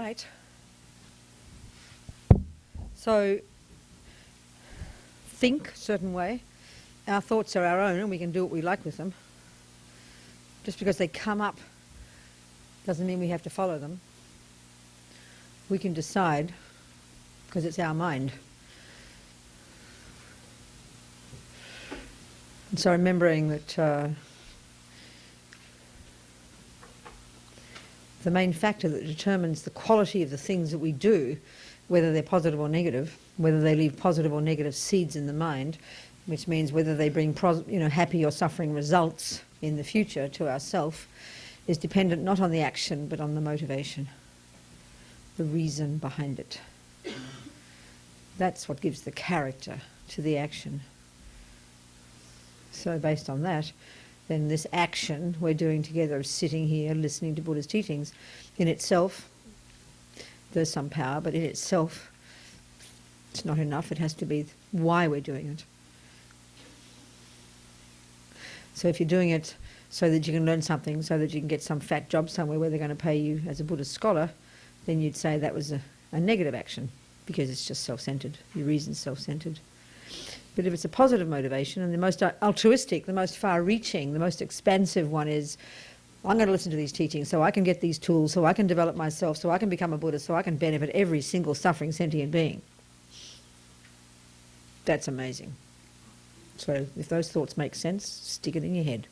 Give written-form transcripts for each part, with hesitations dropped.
right. So think a certain way. Our thoughts are our own and we can do what we like with them. Just because they come up doesn't mean we have to follow them. We can decide because it's our mind. And so remembering that the main factor that determines the quality of the things that we do, whether they're positive or negative, whether they leave positive or negative seeds in the mind, which means whether they bring happy or suffering results in the future to ourself, is dependent not on the action but on the motivation, the reason behind it. That's what gives the character to the action. So based on that, then this action we're doing together of sitting here listening to Buddha's teachings, in itself, there's some power, but in itself it's not enough. It has to be why we're doing it. So if you're doing it so that you can learn something, so that you can get some fat job somewhere where they're going to pay you as a Buddhist scholar, then you'd say that was a negative action, because it's just self-centered. Your reason's self-centered. But if it's a positive motivation, and the most altruistic, the most far-reaching, the most expansive one is, I'm going to listen to these teachings so I can get these tools, so I can develop myself, so I can become a Buddha, so I can benefit every single suffering sentient being. That's amazing. So if those thoughts make sense, stick it in your head.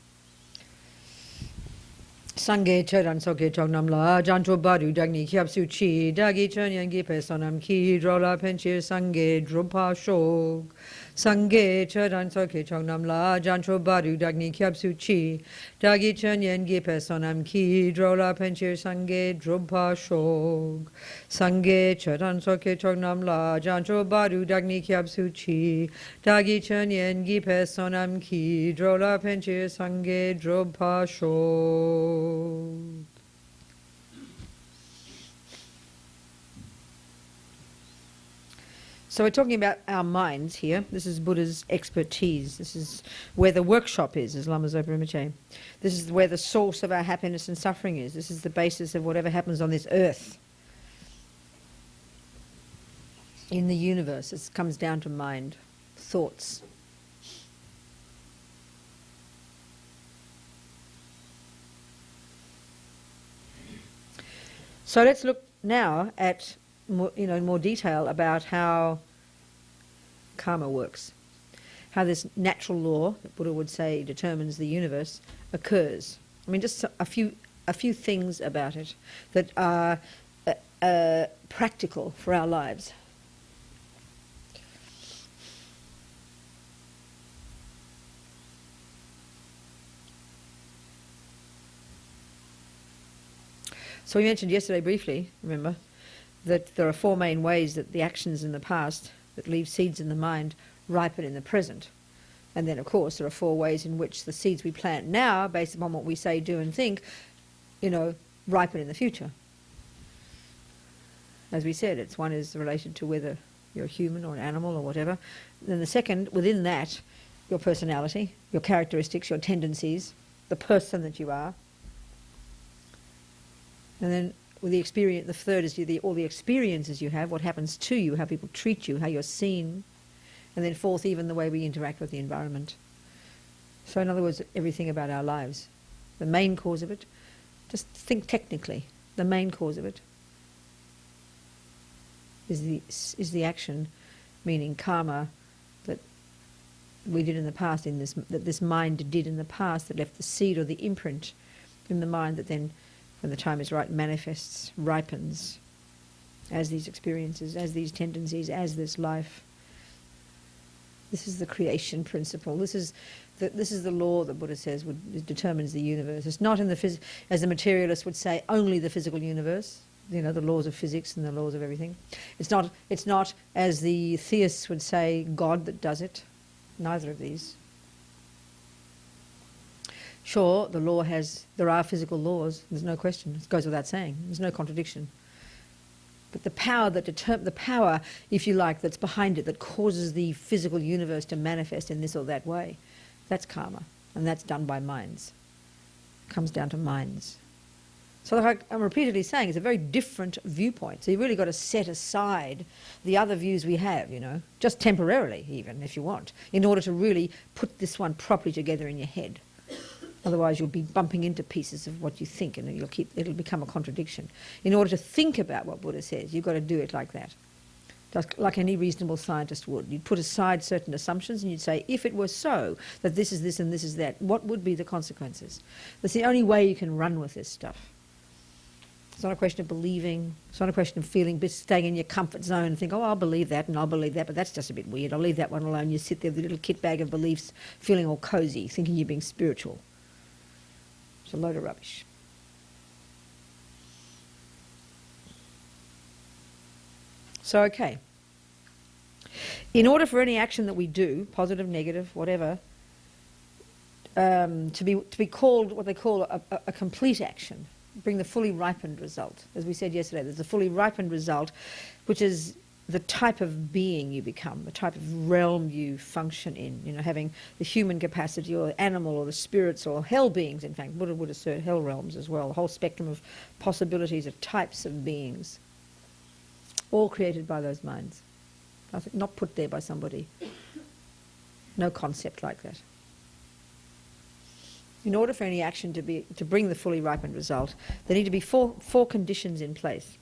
Sangye cheran soke chognam la jancho badu dagni kyapsu chi dagi chonyan gi pesonam ki drola penchir sangye drupa shog. Sangye cheran soke chognam la jancho badu dagni kyapsu chi dagi chonyan gi pesonam ki drola penchir sangye drupa shog. Sangye cheran soke chognam la jancho badu dagni kyapsu chi dagi chonyan gi pesonam ki drola penchir sangye drupa shog. So we're talking about our minds here. This is Buddha's expertise. This is where the workshop is, as Lama Zopa Rinpoche. This is where the source of our happiness and suffering is. This is the basis of whatever happens on this earth. In the universe, it comes down to mind, thoughts. So let's look now at in more detail about how karma works, how this natural law that Buddha would say determines the universe occurs. I mean, just a few things about it that are practical for our lives. So we mentioned yesterday briefly, remember, that there are four main ways that the actions in the past that leave seeds in the mind ripen in the present. And then, of course, there are four ways in which the seeds we plant now, based upon what we say, do and think, ripen in the future. As we said, one is related to whether you're a human or an animal or whatever. Then the second, within that, your personality, your characteristics, your tendencies, the person that you are. And then with the experience, the third is all the experiences you have, what happens to you, how people treat you, how you're seen. And then fourth, even the way we interact with the environment. So in other words, everything about our lives. The main cause of it, just think technically, the main cause of it is the action, meaning karma, that we did in the past, that this mind did in the past, that left the seed or the imprint in the mind that then, when the time is right, manifests, ripens as these experiences, as these tendencies, as this life. This is the creation principle. This is the law that Buddha says determines the universe. It's not as the materialist would say, only the physical universe. The laws of physics and the laws of everything. It's not as the theists would say, God that does it. Neither of these. Sure, there are physical laws, there's no question, it goes without saying, there's no contradiction. But the power, if you like, that's behind it, that causes the physical universe to manifest in this or that way, that's karma, and that's done by minds. It comes down to minds. So like I'm repeatedly saying, it's a very different viewpoint. So you've really got to set aside the other views we have, you know, just temporarily even, if you want, in order to really put this one properly together in your head. Otherwise you'll be bumping into pieces of what you think, and it'll become a contradiction. In order to think about what Buddha says, you've got to do it like that. Just like any reasonable scientist would. You'd put aside certain assumptions and you'd say, if it were so, that this is this and this is that, what would be the consequences? That's the only way you can run with this stuff. It's not a question of believing. It's not a question of staying in your comfort zone and think, oh, I'll believe that and I'll believe that, but that's just a bit weird. I'll leave that one alone. You sit there with a little kit bag of beliefs, feeling all cosy, thinking you're being spiritual. It's a load of rubbish. So, okay. In order for any action that we do, positive, negative, whatever, to be called what they call a complete action, bring the fully ripened result. As we said yesterday, there's a fully ripened result, which is the type of being you become, the type of realm you function in, you know, having the human capacity or the animal or the spirits or hell beings. In fact, Buddha would assert hell realms as well, a whole spectrum of possibilities of types of beings, all created by those minds, not put there by somebody. No concept like that. In order for any action to bring the fully ripened result, there need to be four conditions in place.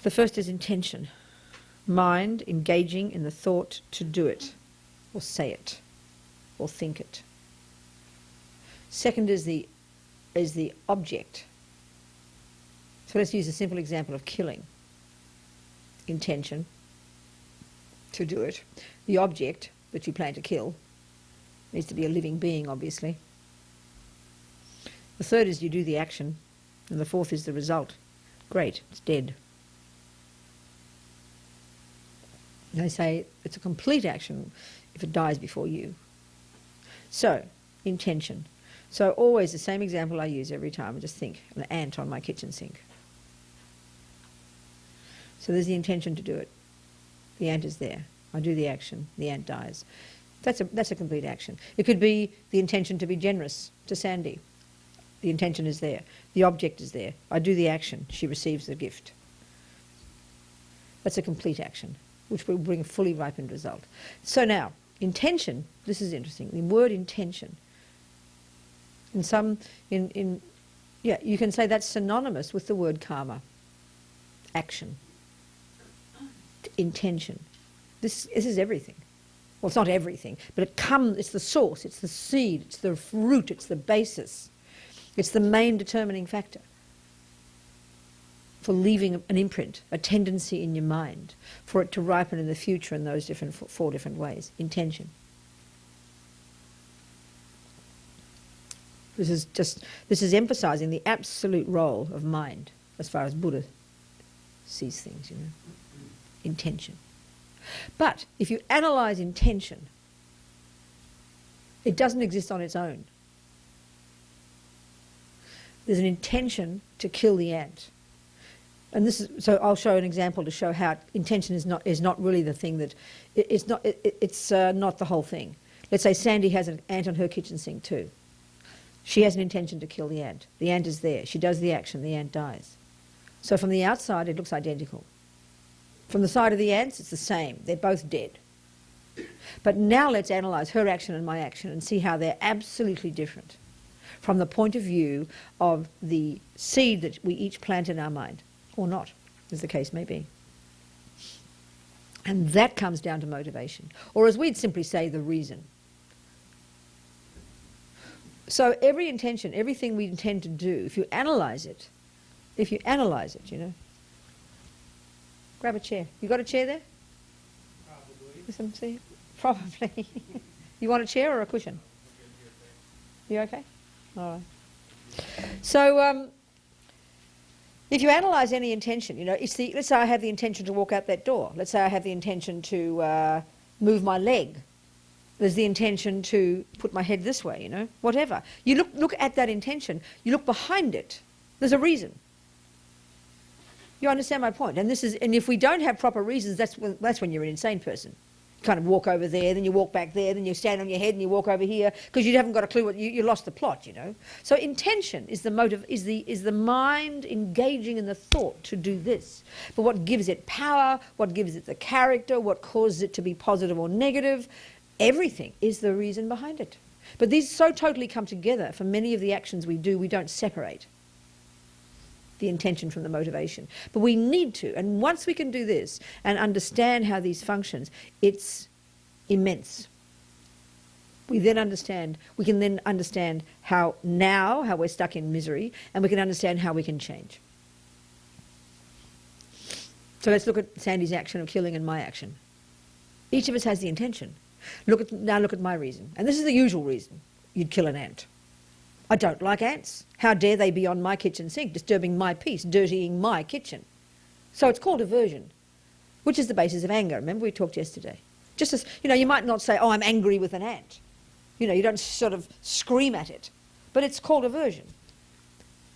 The first is intention. Mind engaging in the thought to do it, or say it, or think it. Second is the object. So let's use a simple example of killing. Intention to do it. The object that you plan to kill needs to be a living being, obviously. The third is you do the action, and the fourth is the result. Great, it's dead. And they say it's a complete action if it dies before you. So, intention. So always the same example I use every time. I just think, an ant on my kitchen sink. So there's the intention to do it. The ant is there. I do the action. The ant dies. That's a complete action. It could be the intention to be generous to Sandy. The intention is there. The object is there. I do the action. She receives the gift. That's a complete action, which will bring a fully ripened result. So now, intention, this is interesting. The word intention, you can say that's synonymous with the word karma. Action. Intention. This is everything. Well, it's not everything, but it's the source, it's the seed, it's the root, it's the basis. It's the main determining factor for leaving an imprint, a tendency in your mind, for it to ripen in the future in those four different ways. Intention. This is emphasizing the absolute role of mind as far as Buddha sees things, you know. Intention. But if you analyze intention, it doesn't exist on its own. There's an intention to kill the ant. And so I'll show an example to show how intention is not really the thing that it's not the whole thing. Let's say Sandy has an ant on her kitchen sink too. She has an intention to kill the ant. The ant is there. She does the action. The ant dies. So from the outside, it looks identical. From the side of the ants, it's the same. They're both dead. But now let's analyse her action and my action and see how they're absolutely different from the point of view of the seed that we each plant in our mind, or not, as the case may be. And that comes down to motivation, or as we'd simply say, the reason. So every intention, everything we intend to do, if you analyse it, you know, grab a chair. You got a chair there? Probably. Probably. You want a chair or a cushion? You okay? All right. So if you analyse any intention, you know, let's say I have the intention to walk out that door. Let's say I have the intention to move my leg. There's the intention to put my head this way, you know, whatever. You look at that intention. You look behind it. There's a reason. You understand my point? And if we don't have proper reasons, that's when you're an insane person. kind of walk over there, then you walk back there, then you stand on your head and you walk over here, because you haven't got a clue what you lost the plot, you know. So intention is the motive, is the mind engaging in the thought to do this. But what gives it power, what gives it the character, what causes it to be positive or negative, everything is the reason behind it. But these so totally come together for many of the actions we do, we don't separate the intention from the motivation. But we need to, and once we can do this and understand how these functions, it's immense. We then understand, we can then understand how we're stuck in misery, and we can understand how we can change. So let's look at Sandy's action of killing and my action. Each of us has the intention. Now look at my reason. And this is the usual reason. You'd kill an ant. I don't like ants. How dare they be on my kitchen sink, disturbing my peace, dirtying my kitchen? So it's called aversion, which is the basis of anger. Remember we talked yesterday. Just as, you know, you might not say, oh, I'm angry with an ant. You know, you don't sort of scream at it. But it's called aversion.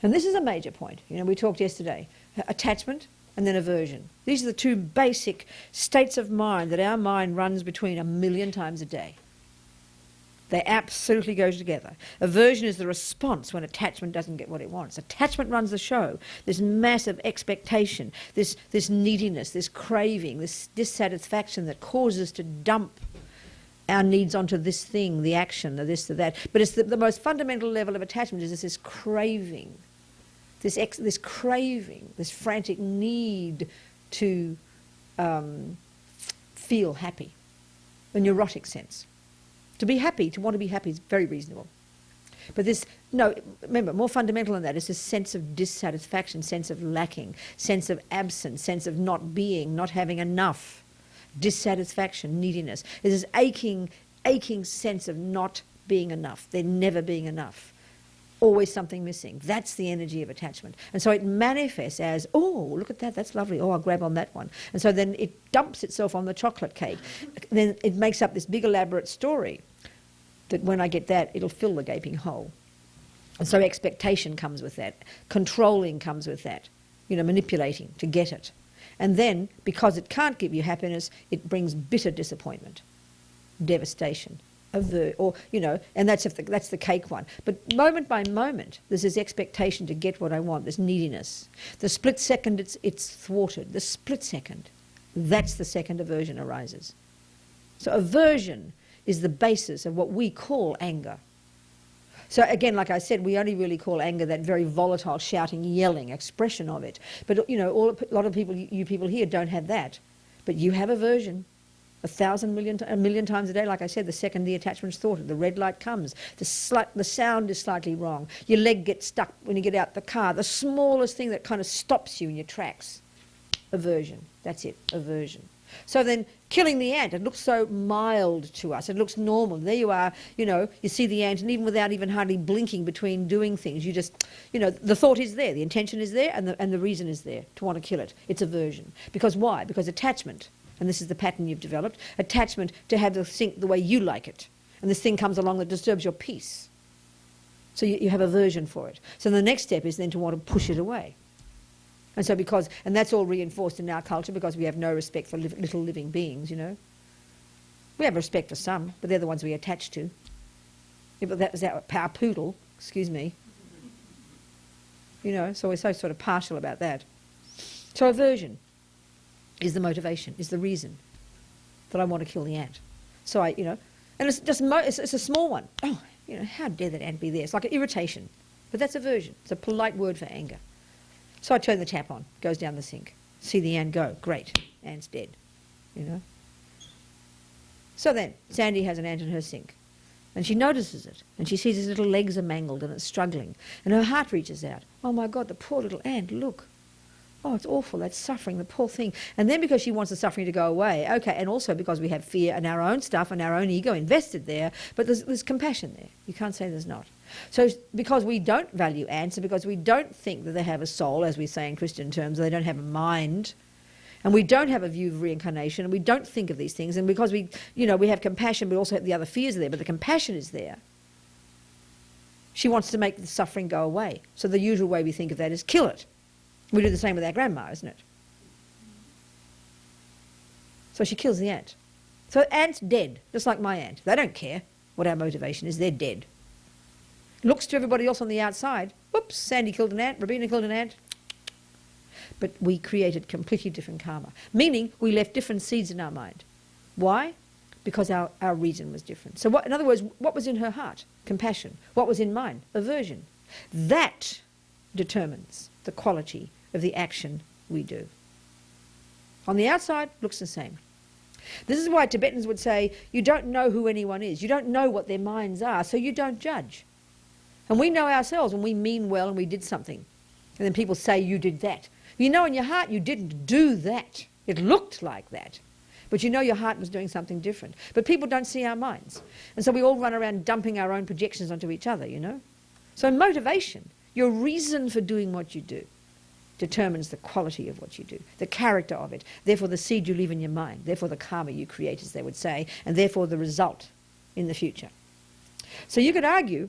And this is a major point. You know, we talked yesterday. Attachment and then aversion. These are the two basic states of mind that our mind runs between 1,000,000 times a day. They absolutely go together. Aversion is the response when attachment doesn't get what it wants. Attachment runs the show. This massive expectation, this neediness, this craving, this dissatisfaction that causes us to dump our needs onto this thing, the action, the this, the that. But it's the most fundamental level of attachment is this craving, this craving, this frantic need to feel happy, a neurotic sense. To be happy, to want to be happy is very reasonable. But remember, more fundamental than that is this sense of dissatisfaction, sense of lacking, sense of absence, sense of not being, not having enough, dissatisfaction, neediness. There's this aching sense of not being enough, there never being enough, always something missing. That's the energy of attachment. And so it manifests as, oh, look at that, that's lovely, oh, I'll grab on that one. And so then it dumps itself on the chocolate cake. Then it makes up this big elaborate story that when I get that, it'll fill the gaping hole. And so expectation comes with that. Controlling comes with that. You know, manipulating to get it. And then, because it can't give you happiness, it brings bitter disappointment, devastation, and that's the cake one. But moment by moment, there's this expectation to get what I want, this neediness. The split second it's thwarted, the split second, that's the second aversion arises. So aversion is the basis of what we call anger. So again, like I said, we only really call anger that very volatile, shouting, yelling expression of it. But you know, a lot of people, you people here don't have that. But you have aversion. 1,000,000 times a day, like I said, the second the attachment's thwarted, the red light comes, the sound is slightly wrong, your leg gets stuck when you get out the car, the smallest thing that kind of stops you in your tracks. Aversion. That's it, aversion. So then killing the ant, it looks so mild to us, it looks normal. There you are, you know, you see the ant, and even without even hardly blinking between doing things, you just, you know, the thought is there, the intention is there, and the reason is there to want to kill it. It's aversion. Because why? Because attachment, and this is the pattern you've developed, attachment to have the sink the way you like it. And this thing comes along that disturbs your peace. So you have aversion for it. So the next step is then to want to push it away. And so and that's all reinforced in our culture because we have no respect for little living beings, you know. We have respect for some, but they're the ones we attach to. Yeah, but that was our poodle, excuse me. You know, so we're so sort of partial about that. So aversion is the motivation, is the reason that I want to kill the ant. So and it's just it's a small one. Oh, you know, how dare that ant be there? It's like an irritation, but that's aversion. It's a polite word for anger. So I turn the tap on, goes down the sink, see the ant go, great, ant's dead, you know. So then Sandy has an ant in her sink, and she notices it, and she sees his little legs are mangled and it's struggling, and her heart reaches out. Oh my God, the poor little ant, look. Oh, it's awful, that's suffering, the poor thing. And then because she wants the suffering to go away, okay, and also because we have fear and our own stuff and our own ego invested there, but there's compassion there. You can't say there's not. So because we don't value ants and because we don't think that they have a soul, as we say in Christian terms, they don't have a mind, and we don't have a view of reincarnation, and we don't think of these things, and because we have compassion but also have the other fears are there, but the compassion is there, she wants to make the suffering go away. So the usual way we think of that is kill it. We do the same with our grandma, isn't it? So she kills the ant. So ants dead, just like my ant. They don't care what our motivation is, they're dead. Looks to everybody else on the outside, whoops, Sandy killed an ant, Robina killed an ant. But we created completely different karma, meaning we left different seeds in our mind. Why? Because our reason was different. So in other words, what was in her heart? Compassion. What was in mine? Aversion. That determines the quality of the action we do. On the outside, looks the same. This is why Tibetans would say, you don't know who anyone is. You don't know what their minds are, so you don't judge. And we know ourselves when we mean well and we did something. And then people say you did that. You know in your heart you didn't do that. It looked like that. But you know your heart was doing something different. But people don't see our minds. And so we all run around dumping our own projections onto each other, you know. So motivation, your reason for doing what you do, determines the quality of what you do, the character of it, therefore the seed you leave in your mind, therefore the karma you create, as they would say, and therefore the result in the future. So you could argue,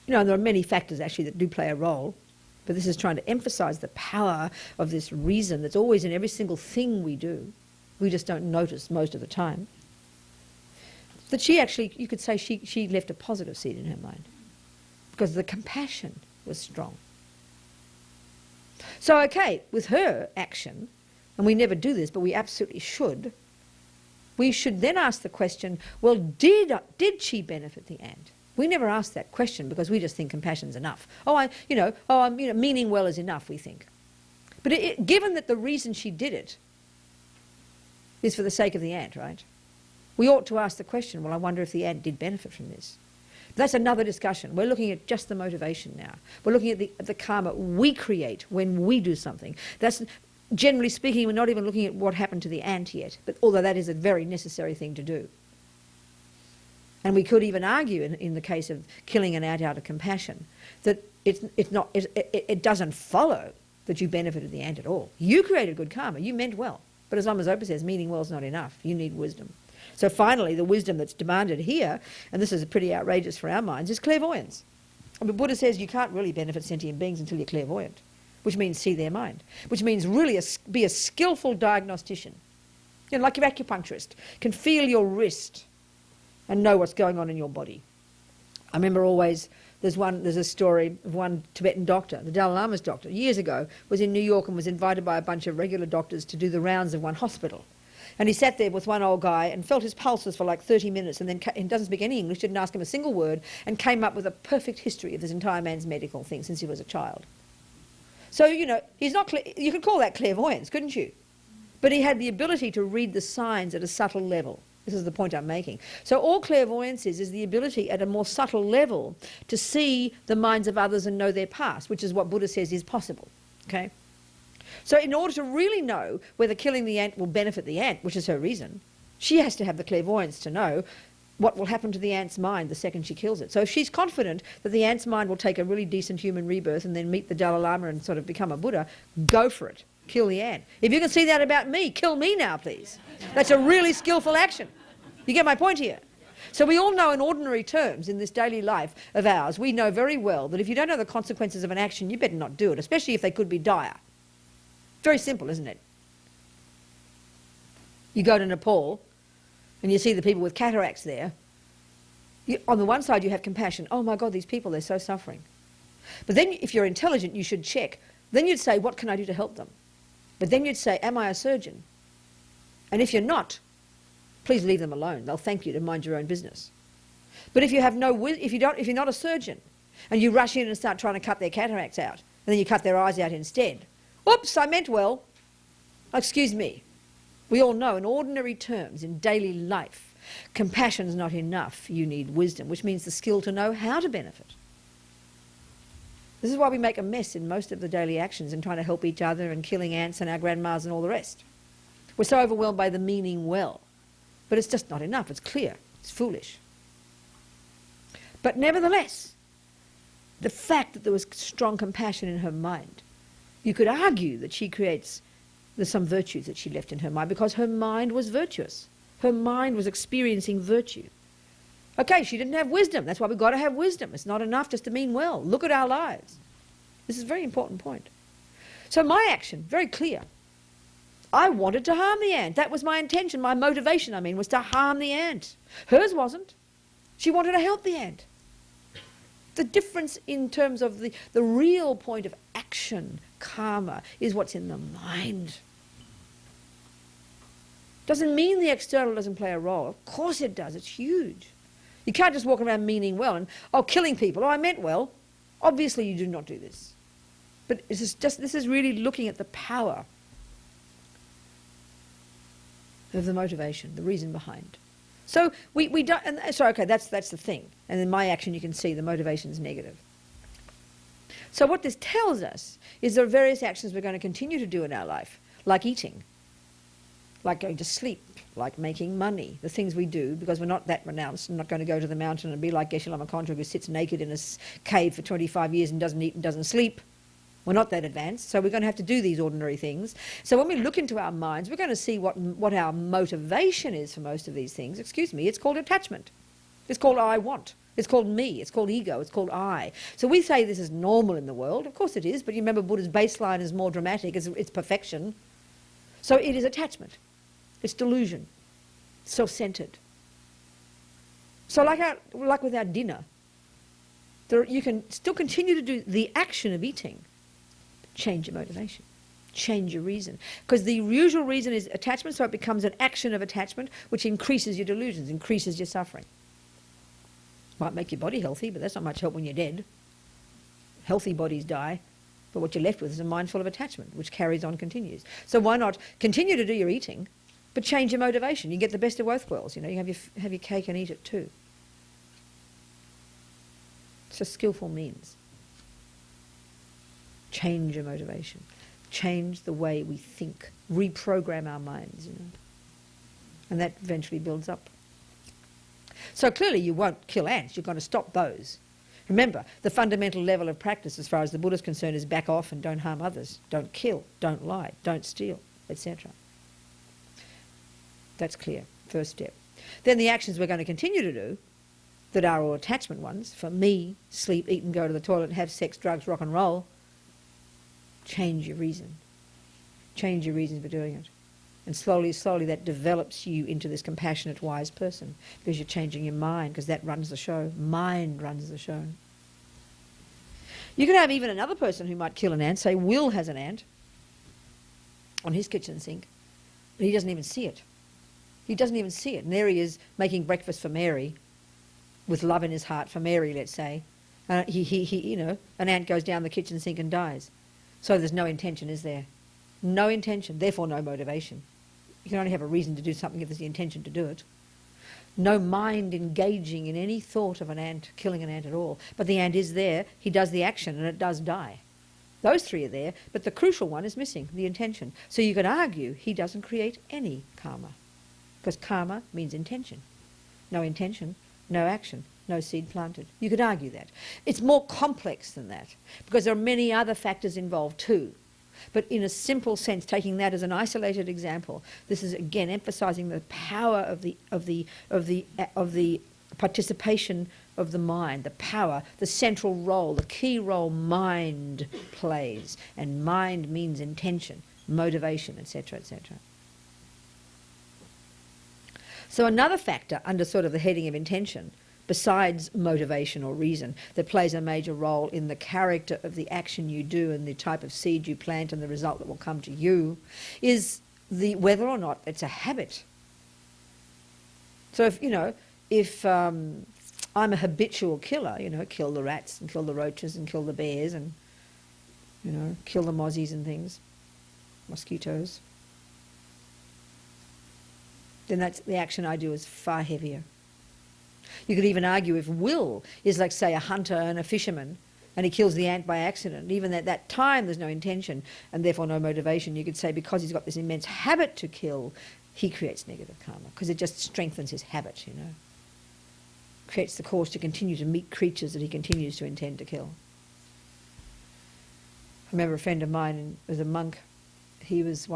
you know, there are many factors actually that do play a role, but this is trying to emphasize the power of this reason that's always in every single thing we do. We just don't notice most of the time. That she actually, you could say she left a positive seed in her mind because the compassion was strong. So, okay, with her action, and we never do this, but we absolutely should, we should then ask the question, well, did she benefit the ant? We never ask that question because we just think compassion's enough. Meaning well is enough, we think. But given that the reason she did it is for the sake of the ant, right? We ought to ask the question, well, I wonder if the ant did benefit from this. That's another discussion. We're looking at just the motivation now. We're looking at the karma we create when we do something. That's, generally speaking, we're not even looking at what happened to the ant yet, but although that is a very necessary thing to do. And we could even argue in the case of killing an ant out of compassion that it doesn't follow that you benefited the ant at all. You created good karma. You meant well. But as Lama Zopa says, meaning well is not enough. You need wisdom. So finally, the wisdom that's demanded here, and this is pretty outrageous for our minds, is clairvoyance. I mean, Buddha says you can't really benefit sentient beings until you're clairvoyant, which means see their mind, which means really be a skillful diagnostician. You know, like your acupuncturist can feel your wrist and know what's going on in your body. I remember always, there's a story of one Tibetan doctor, the Dalai Lama's doctor, years ago, was in New York and was invited by a bunch of regular doctors to do the rounds of one hospital. And he sat there with one old guy and felt his pulses for like 30 minutes and then he doesn't speak any English, didn't ask him a single word, and came up with a perfect history of this entire man's medical thing since he was a child. So, you know, you could call that clairvoyance, couldn't you? But he had the ability to read the signs at a subtle level. This is the point I'm making. So all clairvoyance is the ability at a more subtle level to see the minds of others and know their past, which is what Buddha says is possible, okay? So in order to really know whether killing the ant will benefit the ant, which is her reason, she has to have the clairvoyance to know what will happen to the ant's mind the second she kills it. So if she's confident that the ant's mind will take a really decent human rebirth and then meet the Dalai Lama and sort of become a Buddha, go for it. Kill the ant. If you can see that about me, kill me now, please. That's a really skillful action. You get my point here? So we all know in ordinary terms in this daily life of ours, we know very well that if you don't know the consequences of an action, you better not do it, especially if they could be dire. Very simple, isn't it? You go to Nepal and you see the people with cataracts there. On the one side you have compassion. Oh my God, these people, they're so suffering. But then if you're intelligent, you should check. Then you'd say, what can I do to help them? But then you'd say, am I a surgeon? And if you're not, please leave them alone. They'll thank you to mind your own business. But if you're not a surgeon and you rush in and start trying to cut their cataracts out, and then you cut their eyes out instead, oops, I meant well. Excuse me. We all know in ordinary terms, in daily life, compassion's not enough. You need wisdom, which means the skill to know how to benefit. This is why we make a mess in most of the daily actions in trying to help each other and killing ants and our grandmas and all the rest. We're so overwhelmed by the meaning well. But it's just not enough. It's clear. It's foolish. But nevertheless, the fact that there was strong compassion in her mind, you could argue that there's some virtues that she left in her mind because her mind was virtuous. Her mind was experiencing virtue. Okay, she didn't have wisdom. That's why we've got to have wisdom. It's not enough just to mean well. Look at our lives. This is a very important point. So my action, very clear. I wanted to harm the ant. That was my intention, my motivation, was to harm the ant. Hers wasn't. She wanted to help the ant. The difference in terms of the real point of action, karma, is what's in the mind. Doesn't mean the external doesn't play a role. Of course it does. It's huge. You can't just walk around meaning well and, killing people. I meant well. Obviously you do not do this. But this is really looking at the power of the motivation, the reason behind. So we don't, and so okay, that's the thing. And in my action you can see the motivation is negative. So what this tells us is there are various actions we're going to continue to do in our life, like eating, like going to sleep, like making money, the things we do because we're not that renounced and not going to go to the mountain and be like Geshe-Lama Kongtrul, who sits naked in a cave for 25 years and doesn't eat and doesn't sleep. We're not that advanced, so we're going to have to do these ordinary things. So when we look into our minds, we're going to see what our motivation is for most of these things. It's called attachment. It's called I want. It's called me. It's called ego. It's called I. So we say this is normal in the world. Of course it is, but you remember Buddha's baseline is more dramatic. It's perfection. So it is attachment. It's delusion. Self-centered. So like with our dinner, you can still continue to do the action of eating. Change your motivation. Change your reason. Because the usual reason is attachment, so it becomes an action of attachment, which increases your delusions, increases your suffering. Might make your body healthy, but that's not much help when you're dead. Healthy bodies die, but what you're left with is a mind full of attachment, which carries on, continues. So why not continue to do your eating, but change your motivation? You get the best of both worlds. You have your cake and eat it too. It's a skillful means. Change your motivation. Change the way we think. Reprogram our minds, And that eventually builds up. So clearly you won't kill ants. You've got to stop those. Remember, the fundamental level of practice as far as the Buddha's concerned is back off and don't harm others. Don't kill, don't lie, don't steal, etc. That's clear. First step. Then the actions we're going to continue to do that are all attachment ones, for me, sleep, eat and go to the toilet, have sex, drugs, rock and roll, change your reason. Change your reasons for doing it. And slowly, slowly that develops you into this compassionate, wise person because you're changing your mind, because that runs the show. Mind runs the show. You can have even another person who might kill an ant, say Will has an ant on his kitchen sink, but he doesn't even see it. He doesn't even see it. And there he is making breakfast for Mary, with love in his heart for Mary, let's say. An ant goes down the kitchen sink and dies. So there's no intention, is there? No intention, therefore no motivation. You can only have a reason to do something if there's the intention to do it. No mind engaging in any thought of an ant, killing an ant at all. But the ant is there, he does the action and it does die. Those three are there, but the crucial one is missing, the intention. So you could argue he doesn't create any karma, because karma means intention. No intention, no action, no seed planted. You could argue that. It's more complex than that, because there are many other factors involved too. But in a simple sense, taking that as an isolated example, this is again emphasizing the power of the participation of the mind, the power, the central role, the key role mind plays. And mind means intention, motivation, etc., etc. So another factor under sort of the heading of intention, besides motivation or reason, that plays a major role in the character of the action you do and the type of seed you plant and the result that will come to you, is whether or not it's a habit. So if I'm a habitual killer, kill the rats and kill the roaches and kill the bears and, kill the mozzies and things, mosquitoes, then that's the action I do is far heavier. You could even argue if will is like, say, a hunter and a fisherman, and he kills the ant by accident, even at that time there's no intention and therefore no motivation, you could say because he's got this immense habit to kill, he creates negative karma, because it just strengthens his habit, creates the cause to continue to meet creatures that he continues to intend to kill. I remember a friend of mine was a monk. He was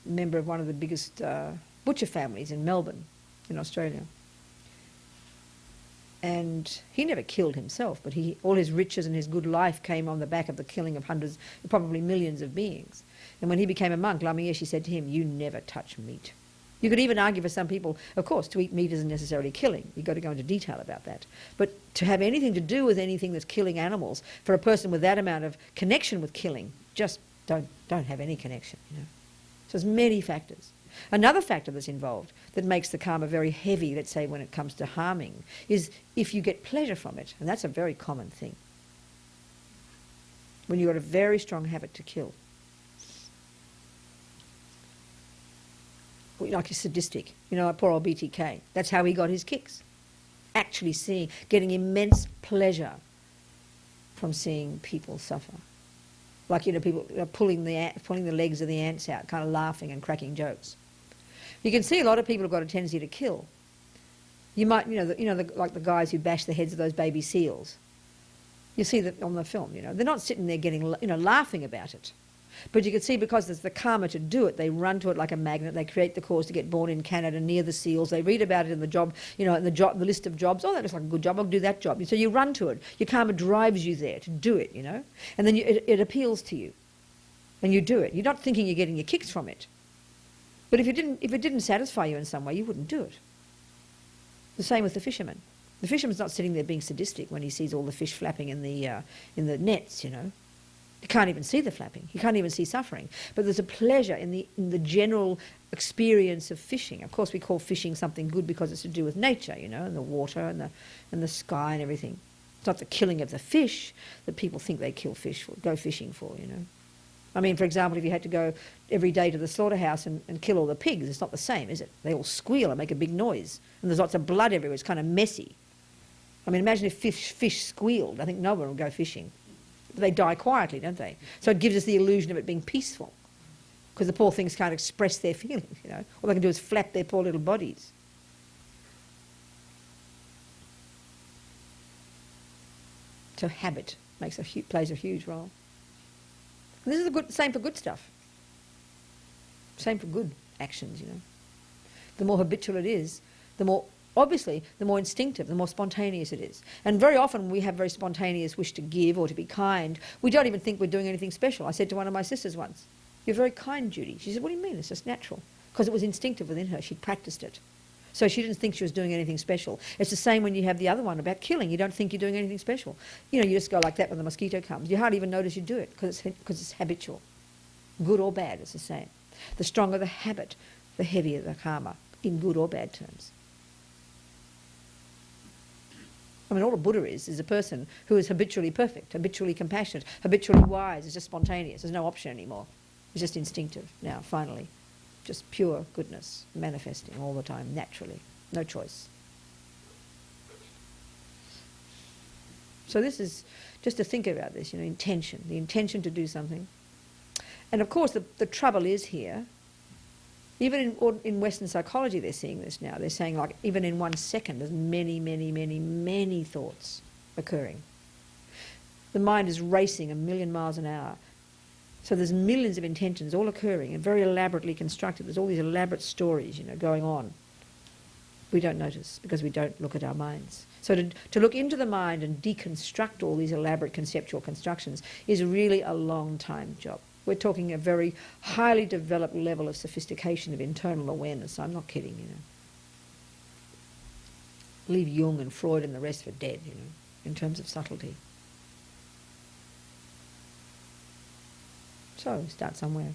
member of one of the biggest butcher families in Melbourne, in Australia. And he never killed himself, but all his riches and his good life came on the back of the killing of hundreds, probably millions of beings. And when he became a monk, Lamia, she said to him, "You never touch meat." You could even argue for some people, of course, to eat meat isn't necessarily killing. You've got to go into detail about that. But to have anything to do with anything that's killing animals, for a person with that amount of connection with killing, just don't have any connection, you know. So there's many factors. Another factor that's involved that makes the karma very heavy, let's say when it comes to harming, is if you get pleasure from it. And that's a very common thing. When you've got a very strong habit to kill. Like a sadistic, you know, like poor old BTK. That's how he got his kicks. Actually getting immense pleasure from seeing people suffer. Like, you know, people pulling the legs of the ants out, kind of laughing and cracking jokes. You can see a lot of people have got a tendency to kill. You might, like the guys who bash the heads of those baby seals. You see that on the film, you know. They're not sitting there getting, laughing about it. But you can see because there's the karma to do it, they run to it like a magnet. They create the cause to get born in Canada near the seals. They read about it in the job, in the list of jobs. Oh, that looks like a good job. I'll do that job. So you run to it. Your karma drives you there to do it, you know. And then it appeals to you, and you do it. You're not thinking you're getting your kicks from it. But if it didn't satisfy you in some way, you wouldn't do it. The same with the fisherman. The fisherman's not sitting there being sadistic when he sees all the fish flapping in the nets, you know. You can't even see the flapping. You can't even see suffering. But there's a pleasure in the general experience of fishing. Of course, we call fishing something good because it's to do with nature, you know, and the water and the sky and everything. It's not the killing of the fish that people think they kill fish for, go fishing for, you know. I mean, for example, if you had to go every day to the slaughterhouse and kill all the pigs, it's not the same, is it? They all squeal and make a big noise. And there's lots of blood everywhere. It's kind of messy. I mean, imagine if fish squealed. I think no one would go fishing. They die quietly, don't they? So it gives us the illusion of it being peaceful, because the poor things can't express their feelings, you know. All they can do is flap their poor little bodies. So habit plays a huge role. And this is the same for good stuff. Same for good actions, you know. The more habitual it is, the more instinctive, the more spontaneous it is. And very often when we have very spontaneous wish to give or to be kind, we don't even think we're doing anything special. I said to one of my sisters once, "You're very kind, Judy." She said, "What do you mean? It's just natural." Because it was instinctive within her. She'd practiced it. So she didn't think she was doing anything special. It's the same when you have the other one about killing. You don't think you're doing anything special. You know, you just go like that when the mosquito comes. You hardly even notice you do it because it's habitual. Good or bad, it's the same. The stronger the habit, the heavier the karma, in good or bad terms. I mean, all a Buddha is a person who is habitually perfect, habitually compassionate, habitually wise. It's just spontaneous. There's no option anymore. It's just instinctive now, finally. Just pure goodness manifesting all the time, naturally. No choice. So this is just to think about this, you know, intention, the intention to do something. And of course, the trouble is here, even in Western psychology they're seeing this now. They're saying, like, even in 1 second there's many, many, many, many thoughts occurring. The mind is racing 1,000,000 miles an hour. So there's millions of intentions all occurring and very elaborately constructed. There's all these elaborate stories, you know, going on. We don't notice because we don't look at our minds. So to look into the mind and deconstruct all these elaborate conceptual constructions is really a long time job. We're talking a very highly developed level of sophistication of internal awareness. I'm not kidding, you know. Leave Jung and Freud and the rest for dead, you know, in terms of subtlety. So start somewhere.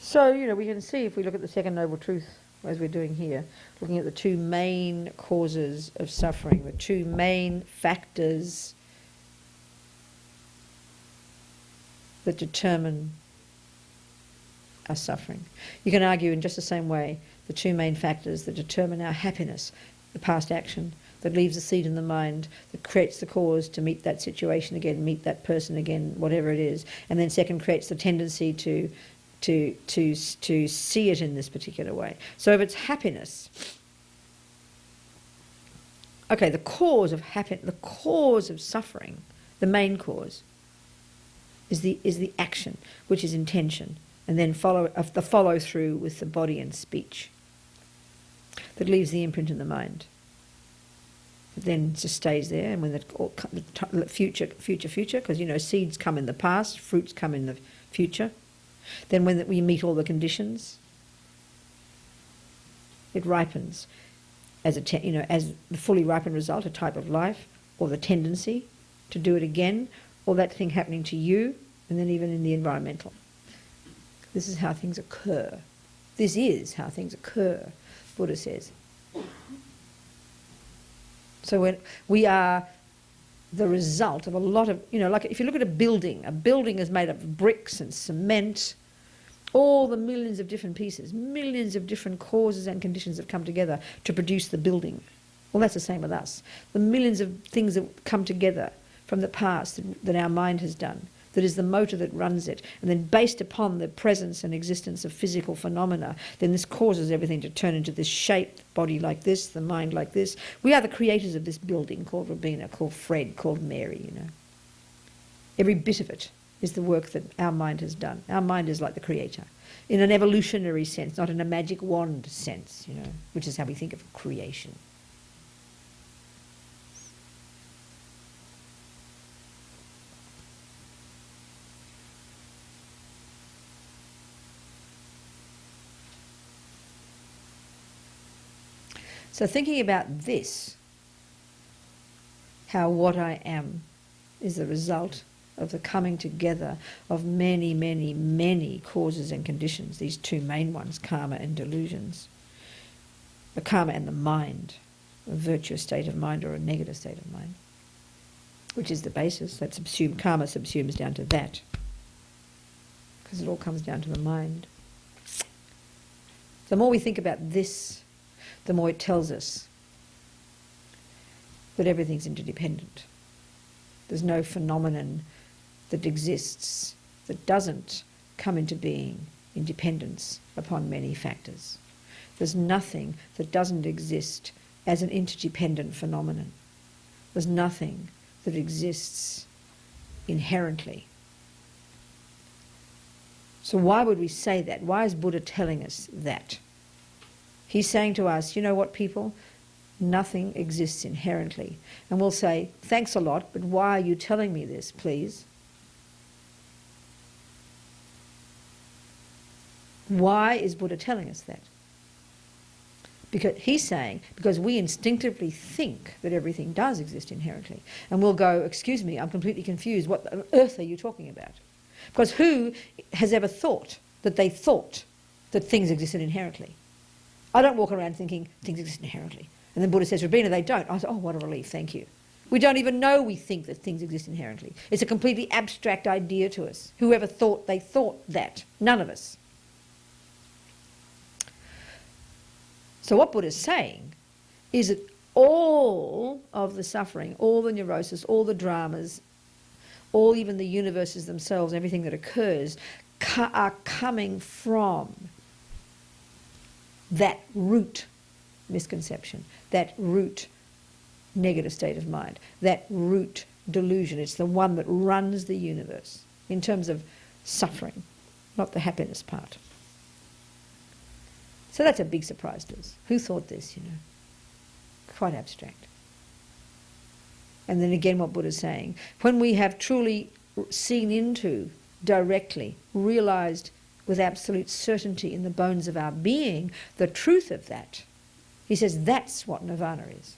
So, you know, we can see if we look at the Second Noble Truth, as we're doing here, looking at the two main causes of suffering, the two main factors that determine our suffering. You can argue in just the same way the two main factors that determine our happiness, the past action that leaves a seed in the mind, that creates the cause to meet that situation again, meet that person again, whatever it is, and then second creates the tendency to to see it in this particular way. So if it's happiness, okay, the cause of suffering, the main cause, is the action, which is intention, and then the follow through with the body and speech that leaves the imprint in the mind. It then just stays there, and when the future, because you know seeds come in the past, fruits come in the future. Then when we meet all the conditions, it ripens as as the fully ripened result, a type of life, or the tendency to do it again, or that thing happening to you, and then even in the environmental. This is how things occur. This is how things occur, Buddha says. So when we are the result of a lot of, like if you look at a building is made up of bricks and cement, all the millions of different pieces, millions of different causes and conditions that come together to produce the building. Well, that's the same with us. The millions of things that come together from the past that our mind has done, that is the motor that runs it, and then based upon the presence and existence of physical phenomena, then this causes everything to turn into this shape, the body like this, the mind like this. We are the creators of this building called Robina, called Fred, called Mary, Every bit of it is the work that our mind has done. Our mind is like the creator, in an evolutionary sense, not in a magic wand sense, which is how we think of creation. So thinking about this, how what I am is the result of the coming together of many, many, many causes and conditions, these two main ones, karma and delusions. The karma and the mind, a virtuous state of mind or a negative state of mind, which is the basis. That karma subsumes down to that, because it all comes down to the mind. The more we think about this, the more it tells us that everything's interdependent. There's no phenomenon that exists that doesn't come into being in dependence upon many factors. There's nothing that doesn't exist as an interdependent phenomenon. There's nothing that exists inherently. So why would we say that? Why is Buddha telling us that? He's saying to us, you know what, people? Nothing exists inherently. And we'll say, thanks a lot, but why are you telling me this, please? Why is Buddha telling us that? Because he's saying, because we instinctively think that everything does exist inherently. And we'll go, excuse me, I'm completely confused. What on earth are you talking about? Because who has ever thought that things existed inherently? I don't walk around thinking things exist inherently. And then Buddha says, Robina, they don't. I say, oh, what a relief, thank you. We don't even know we think that things exist inherently. It's a completely abstract idea to us. Whoever thought they thought that? None of us. So what Buddha's saying is that all of the suffering, all the neurosis, all the dramas, all even the universes themselves, everything that occurs, are coming from that root misconception, that root negative state of mind, that root delusion. It's the one that runs the universe in terms of suffering, not the happiness part. So that's a big surprise to us. Who thought this, Quite abstract. And then again what Buddha's saying, when we have truly seen into, directly, realised with absolute certainty in the bones of our being, the truth of that. He says that's what nirvana is.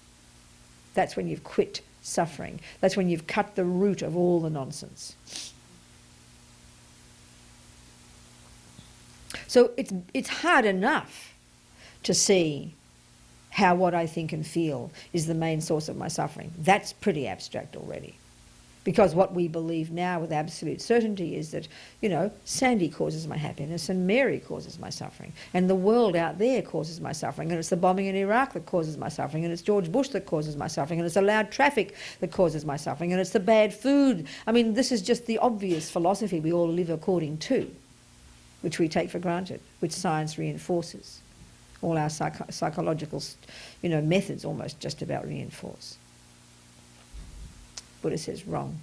That's when you've quit suffering. That's when you've cut the root of all the nonsense. So it's hard enough to see how what I think and feel is the main source of my suffering. That's pretty abstract already. Because what we believe now with absolute certainty is that, Sandy causes my happiness and Mary causes my suffering. And the world out there causes my suffering. And it's the bombing in Iraq that causes my suffering. And it's George Bush that causes my suffering. And it's the loud traffic that causes my suffering. And it's the bad food. I mean, this is just the obvious philosophy we all live according to. which we take for granted, which science reinforces. All our psychological, methods almost just about reinforce. Buddha says wrong.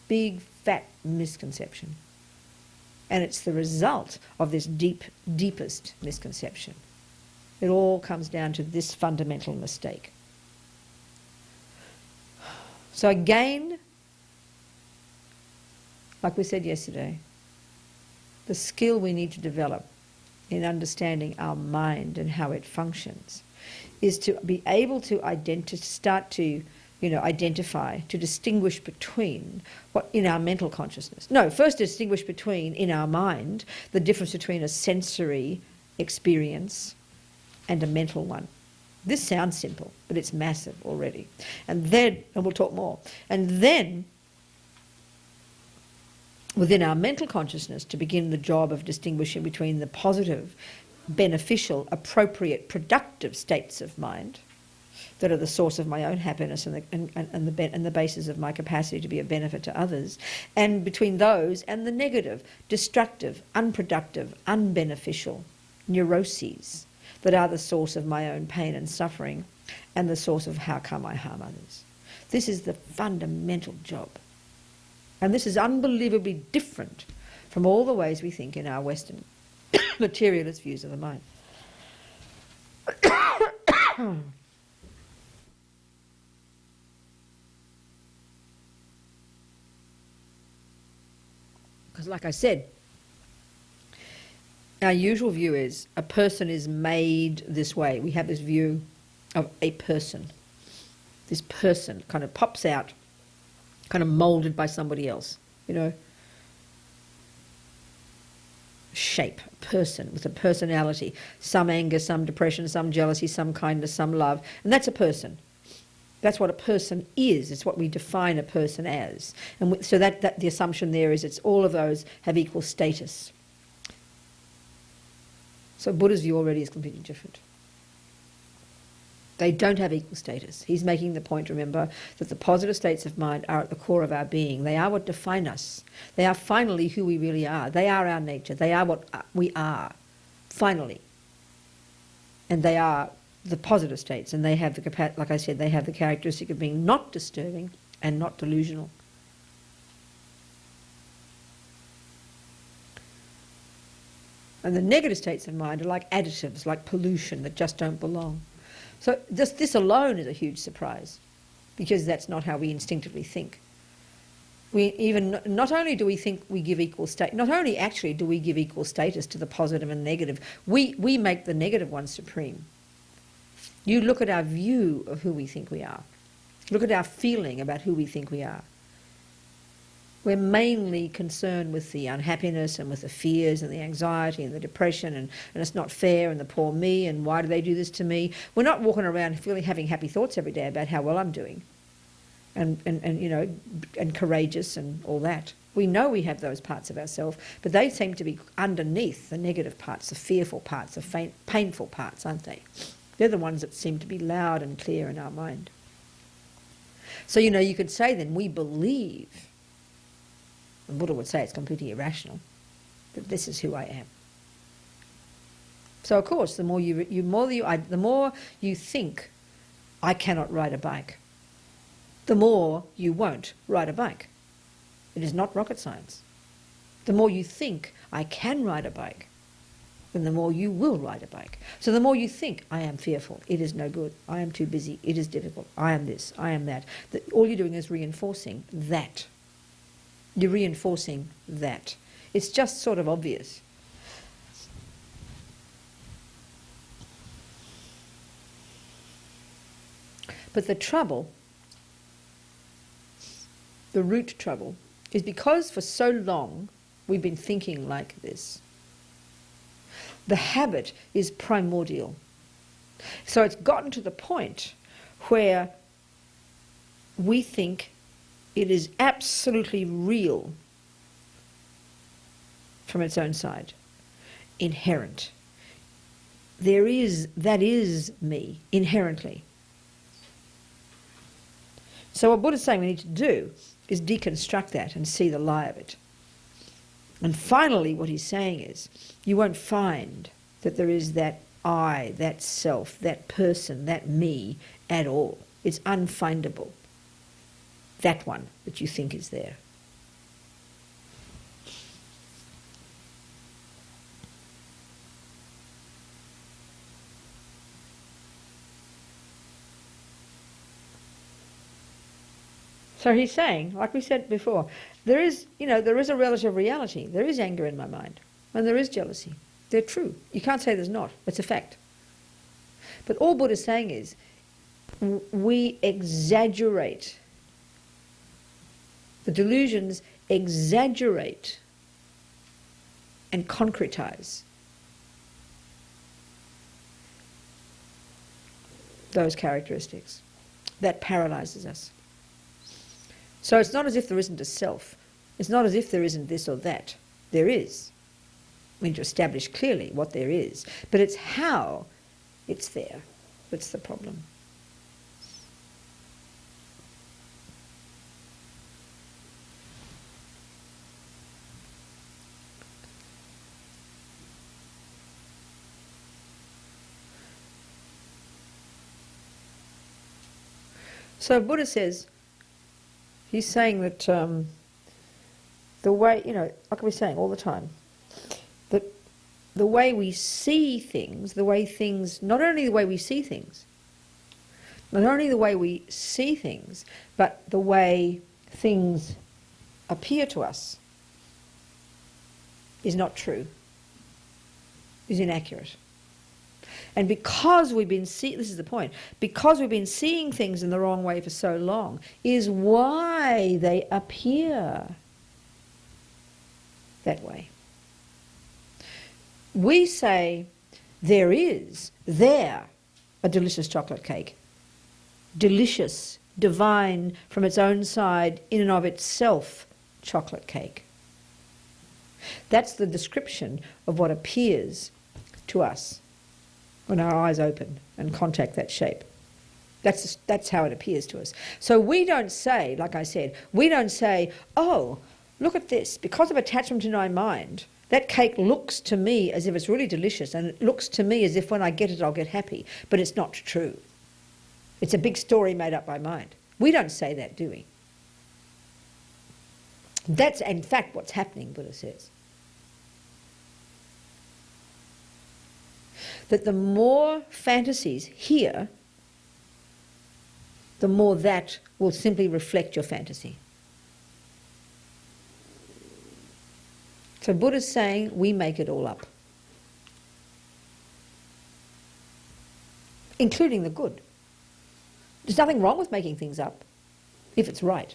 Big, fat misconception. And it's the result of this deepest misconception. It all comes down to this fundamental mistake. So again, like we said yesterday, the skill we need to develop in understanding our mind and how it functions is to be able to identify, to distinguish between what in our mental consciousness. No, first distinguish between, in our mind, the difference between a sensory experience and a mental one. This sounds simple, but it's massive already. And we'll talk more, and then within our mental consciousness to begin the job of distinguishing between the positive, beneficial, appropriate, productive states of mind that are the source of my own happiness and the basis of my capacity to be of benefit to others, and between those and the negative, destructive, unproductive, unbeneficial neuroses that are the source of my own pain and suffering and the source of how come I harm others. This is the fundamental job. And this is unbelievably different from all the ways we think in our Western materialist views of the mind. Because like I said, our usual view is a person is made this way. We have this view of a person. This person kind of pops out, kind of moulded by somebody else, shape, person with a personality, some anger, some depression, some jealousy, some kindness, some love, and that's a person. That's what a person is. It's what we define a person as. And so that the assumption there is it's all of those have equal status. So Buddha's view already is completely different. They don't have equal status. He's making the point, remember, that the positive states of mind are at the core of our being. They are what define us. They are finally who we really are. They are our nature. They are what we are, finally. And they are the positive states, and they have the capacity, like I said, they have the characteristic of being not disturbing and not delusional. And the negative states of mind are like additives, like pollution that just don't belong. So this alone is a huge surprise, because that's not how we instinctively think. Not only do we think we give equal state, not only actually do we give equal status to the positive and negative, we make the negative one supreme. You look at our view of who we think we are. Look at our feeling about who we think we are. We're mainly concerned with the unhappiness and with the fears and the anxiety and the depression and it's not fair and the poor me and why do they do this to me. We're not walking around having happy thoughts every day about how well I'm doing and courageous and all that. We know we have those parts of ourselves, but they seem to be underneath the negative parts, the fearful parts, the painful parts, aren't they? They're the ones that seem to be loud and clear in our mind. So, you could say then we believe, and Buddha would say it's completely irrational, that this is who I am. So of course, the more you think I cannot ride a bike, the more you won't ride a bike. It is not rocket science. The more you think I can ride a bike, then the more you will ride a bike. So the more you think I am fearful, it is no good, I am too busy, it is difficult, I am this, I am that, all you're doing is reinforcing that. You're reinforcing that. It's just sort of obvious. But the trouble, the root trouble, is because for so long we've been thinking like this. The habit is primordial. So it's gotten to the point where we think it is absolutely real from its own side, inherent. That is me, inherently. So what Buddha's saying we need to do is deconstruct that and see the lie of it. And finally, what he's saying is, you won't find that there is that I, that self, that person, that me at all. It's unfindable. That one that you think is there. So he's saying, like we said before, there is a relative reality. There is anger in my mind, and there is jealousy. They're true. You can't say there's not. It's a fact. But all Buddha's saying is, we exaggerate. The delusions exaggerate and concretize those characteristics. That paralyzes us. So it's not as if there isn't a self. It's not as if there isn't this or that. There is. We need to establish clearly what there is. But it's how it's there that's the problem. So Buddha says, he's saying that the way, like we're saying all the time, that the way we see things, the way things, not only the way we see things, but the way things appear to us is not true, is inaccurate. And because we've been this is the point, because we've been seeing things in the wrong way for so long, is why they appear that way. We say there a delicious chocolate cake, delicious, divine from its own side, in and of itself, chocolate cake. That's the description of what appears to us when our eyes open and contact that shape. That's how it appears to us. So we don't say, like I said, oh, look at this. Because of attachment in my mind, that cake looks to me as if it's really delicious, and it looks to me as if when I get it, I'll get happy. But it's not true. It's a big story made up by mind. We don't say that, do we? That's, in fact, what's happening, Buddha says. That the more fantasies here, the more that will simply reflect your fantasy. So Buddha's saying we make it all up, including the good. There's nothing wrong with making things up if it's right.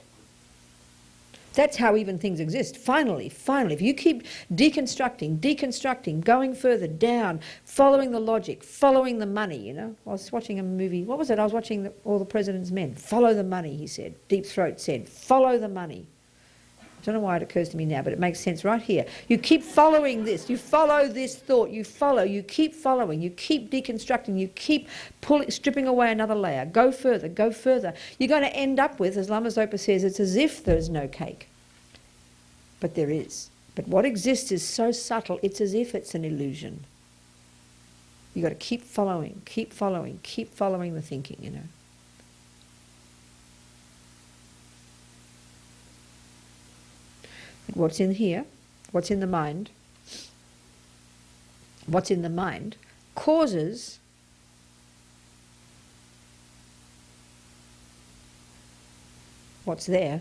That's how even things exist. Finally, if you keep deconstructing, going further down, following the logic, following the money, I was watching a movie, what was it? I was watching All the President's Men. Follow the money, he said. Deep Throat said, follow the money. I don't know why it occurs to me now, but it makes sense right here. You keep following this. You follow this thought. You keep following. You keep deconstructing. You keep stripping away another layer. Go further, go further. You're going to end up with, as Lama Zopa says, it's as if there's no cake. But there is. But what exists is so subtle, it's as if it's an illusion. You've got to keep following the thinking, What's in here, what's in the mind, causes what's there,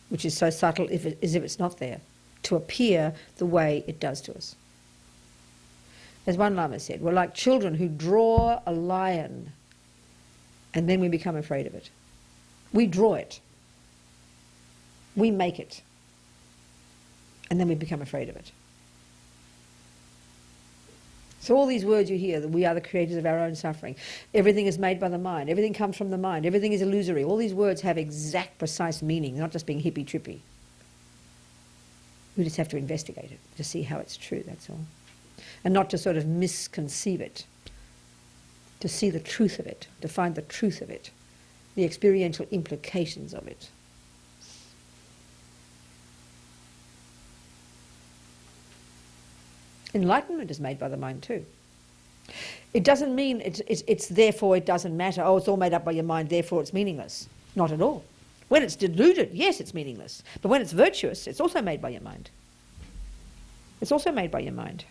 which is so subtle as if it's not there, to appear the way it does to us. As one Lama said, we're like children who draw a lion and then we become afraid of it. We draw it. We make it. And then we become afraid of it. So all these words you hear, that we are the creators of our own suffering, everything is made by the mind, everything comes from the mind, everything is illusory, all these words have exact, precise meaning, not just being hippy-trippy. We just have to investigate it to see how it's true, that's all. And not to sort of misconceive it, to see the truth of it, to find the truth of it, the experiential implications of it. Enlightenment is made by the mind too. It doesn't mean it's therefore it doesn't matter. Oh, it's all made up by your mind, therefore it's meaningless. Not at all. When it's deluded, yes, it's meaningless. But when it's virtuous, it's also made by your mind. It's also made by your mind.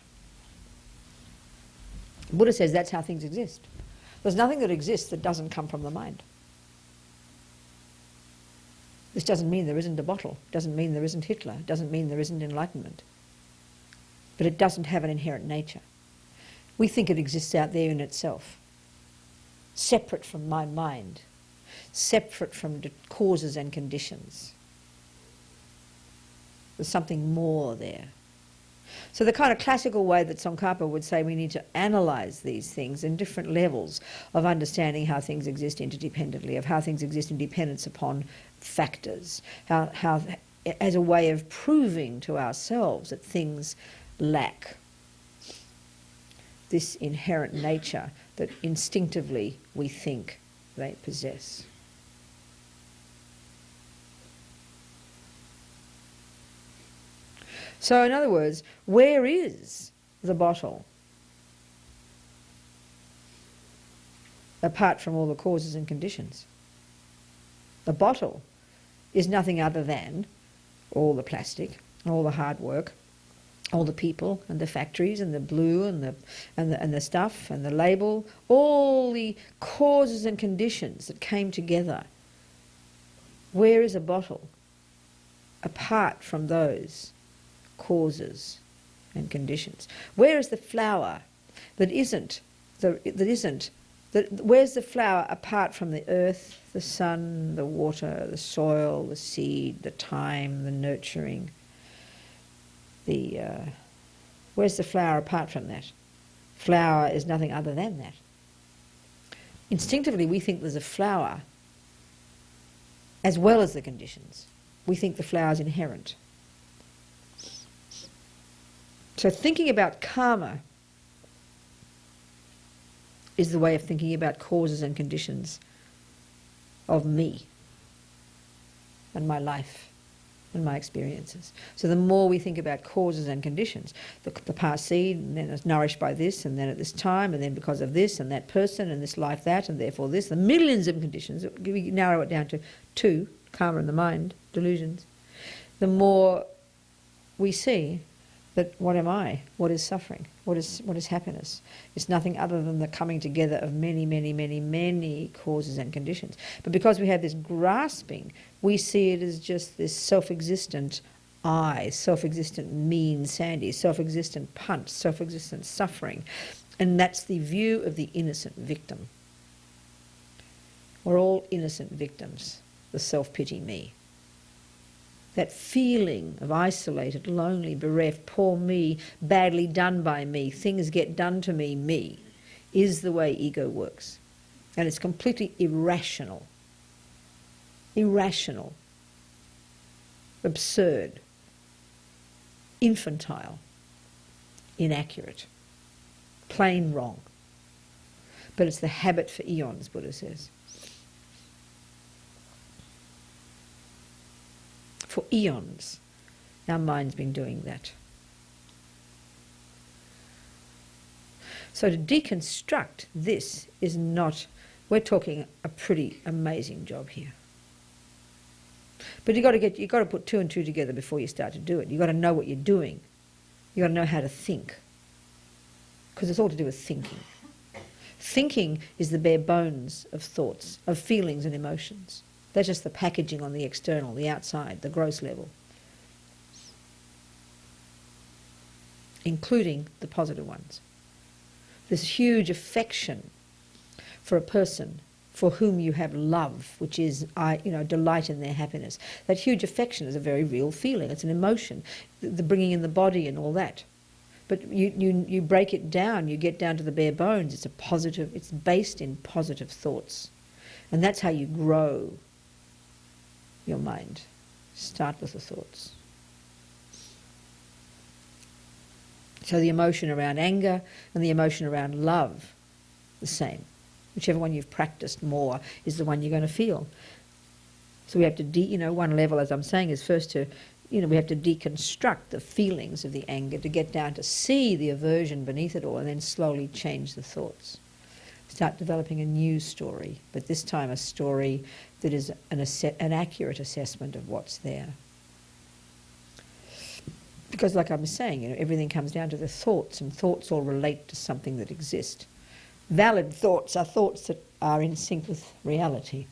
Buddha says that's how things exist. There's nothing that exists that doesn't come from the mind. This doesn't mean there isn't a bottle. It doesn't mean there isn't Hitler. It doesn't mean there isn't enlightenment. But it doesn't have an inherent nature. We think it exists out there in itself, separate from my mind, separate from the causes and conditions. There's something more there. So the kind of classical way that Tsongkhapa would say we need to analyse these things in different levels of understanding how things exist interdependently, of how things exist in dependence upon factors, how as a way of proving to ourselves that things lack this inherent nature that instinctively we think they possess. So in other words, where is the bottle apart from all the causes and conditions? The bottle is nothing other than all the plastic, all the hard work, all the people and the factories and the blue and the stuff and the label, all the causes and conditions that came together. Where is a bottle apart from those causes and conditions? Where is the flower where's the flower apart from the earth, the sun, the water, the soil, the seed, the time, the nurturing? Where's the flower apart from that? Flower is nothing other than that. Instinctively we think there's a flower as well as the conditions. We think the flower is inherent. So thinking about karma is the way of thinking about causes and conditions of me and my life and my experiences. So the more we think about causes and conditions, the past seed, and then it's nourished by this, and then at this time, and then because of this, and that person, and this life that, and therefore this, the millions of conditions, we narrow it down to two, karma and the mind, delusions, the more we see that what am I? What is suffering? What is happiness? It's nothing other than the coming together of many, many, many, many causes and conditions. But because we have this grasping, we see it as just this self-existent I, self-existent mean Sandy, self-existent punch, self-existent suffering. And that's the view of the innocent victim. We're all innocent victims, the self-pity me. That feeling of isolated, lonely, bereft, poor me, badly done by me, things get done to me, is the way ego works. And it's completely irrational. Irrational. Absurd. Infantile. Inaccurate. Plain wrong. But it's the habit for eons, Buddha says. For eons, our mind's been doing that. So to deconstruct this is not, we're talking a pretty amazing job here. But you've got to put two and two together before you start to do it. You've got to know what you're doing. You've got to know how to think. Because it's all to do with thinking. Thinking is the bare bones of thoughts, of feelings and emotions. That's just the packaging on the external, the outside, the gross level. Including the positive ones. This huge affection for a person for whom you have love, which is delight in their happiness. That huge affection is a very real feeling. It's an emotion, the bringing in the body and all that. But you break it down, you get down to the bare bones. It's based in positive thoughts. And that's how you grow your mind. Start with the thoughts. So the emotion around anger and the emotion around love, the same. Whichever one you've practiced more is the one you're going to feel. So we have to, one level, as I'm saying, is first to we have to deconstruct the feelings of the anger to get down to see the aversion beneath it all, and then slowly change the thoughts. Start developing a new story, but this time a story that is an accurate assessment of what's there. Because like I was saying, everything comes down to the thoughts, and thoughts all relate to something that exists. Valid thoughts are thoughts that are in sync with reality.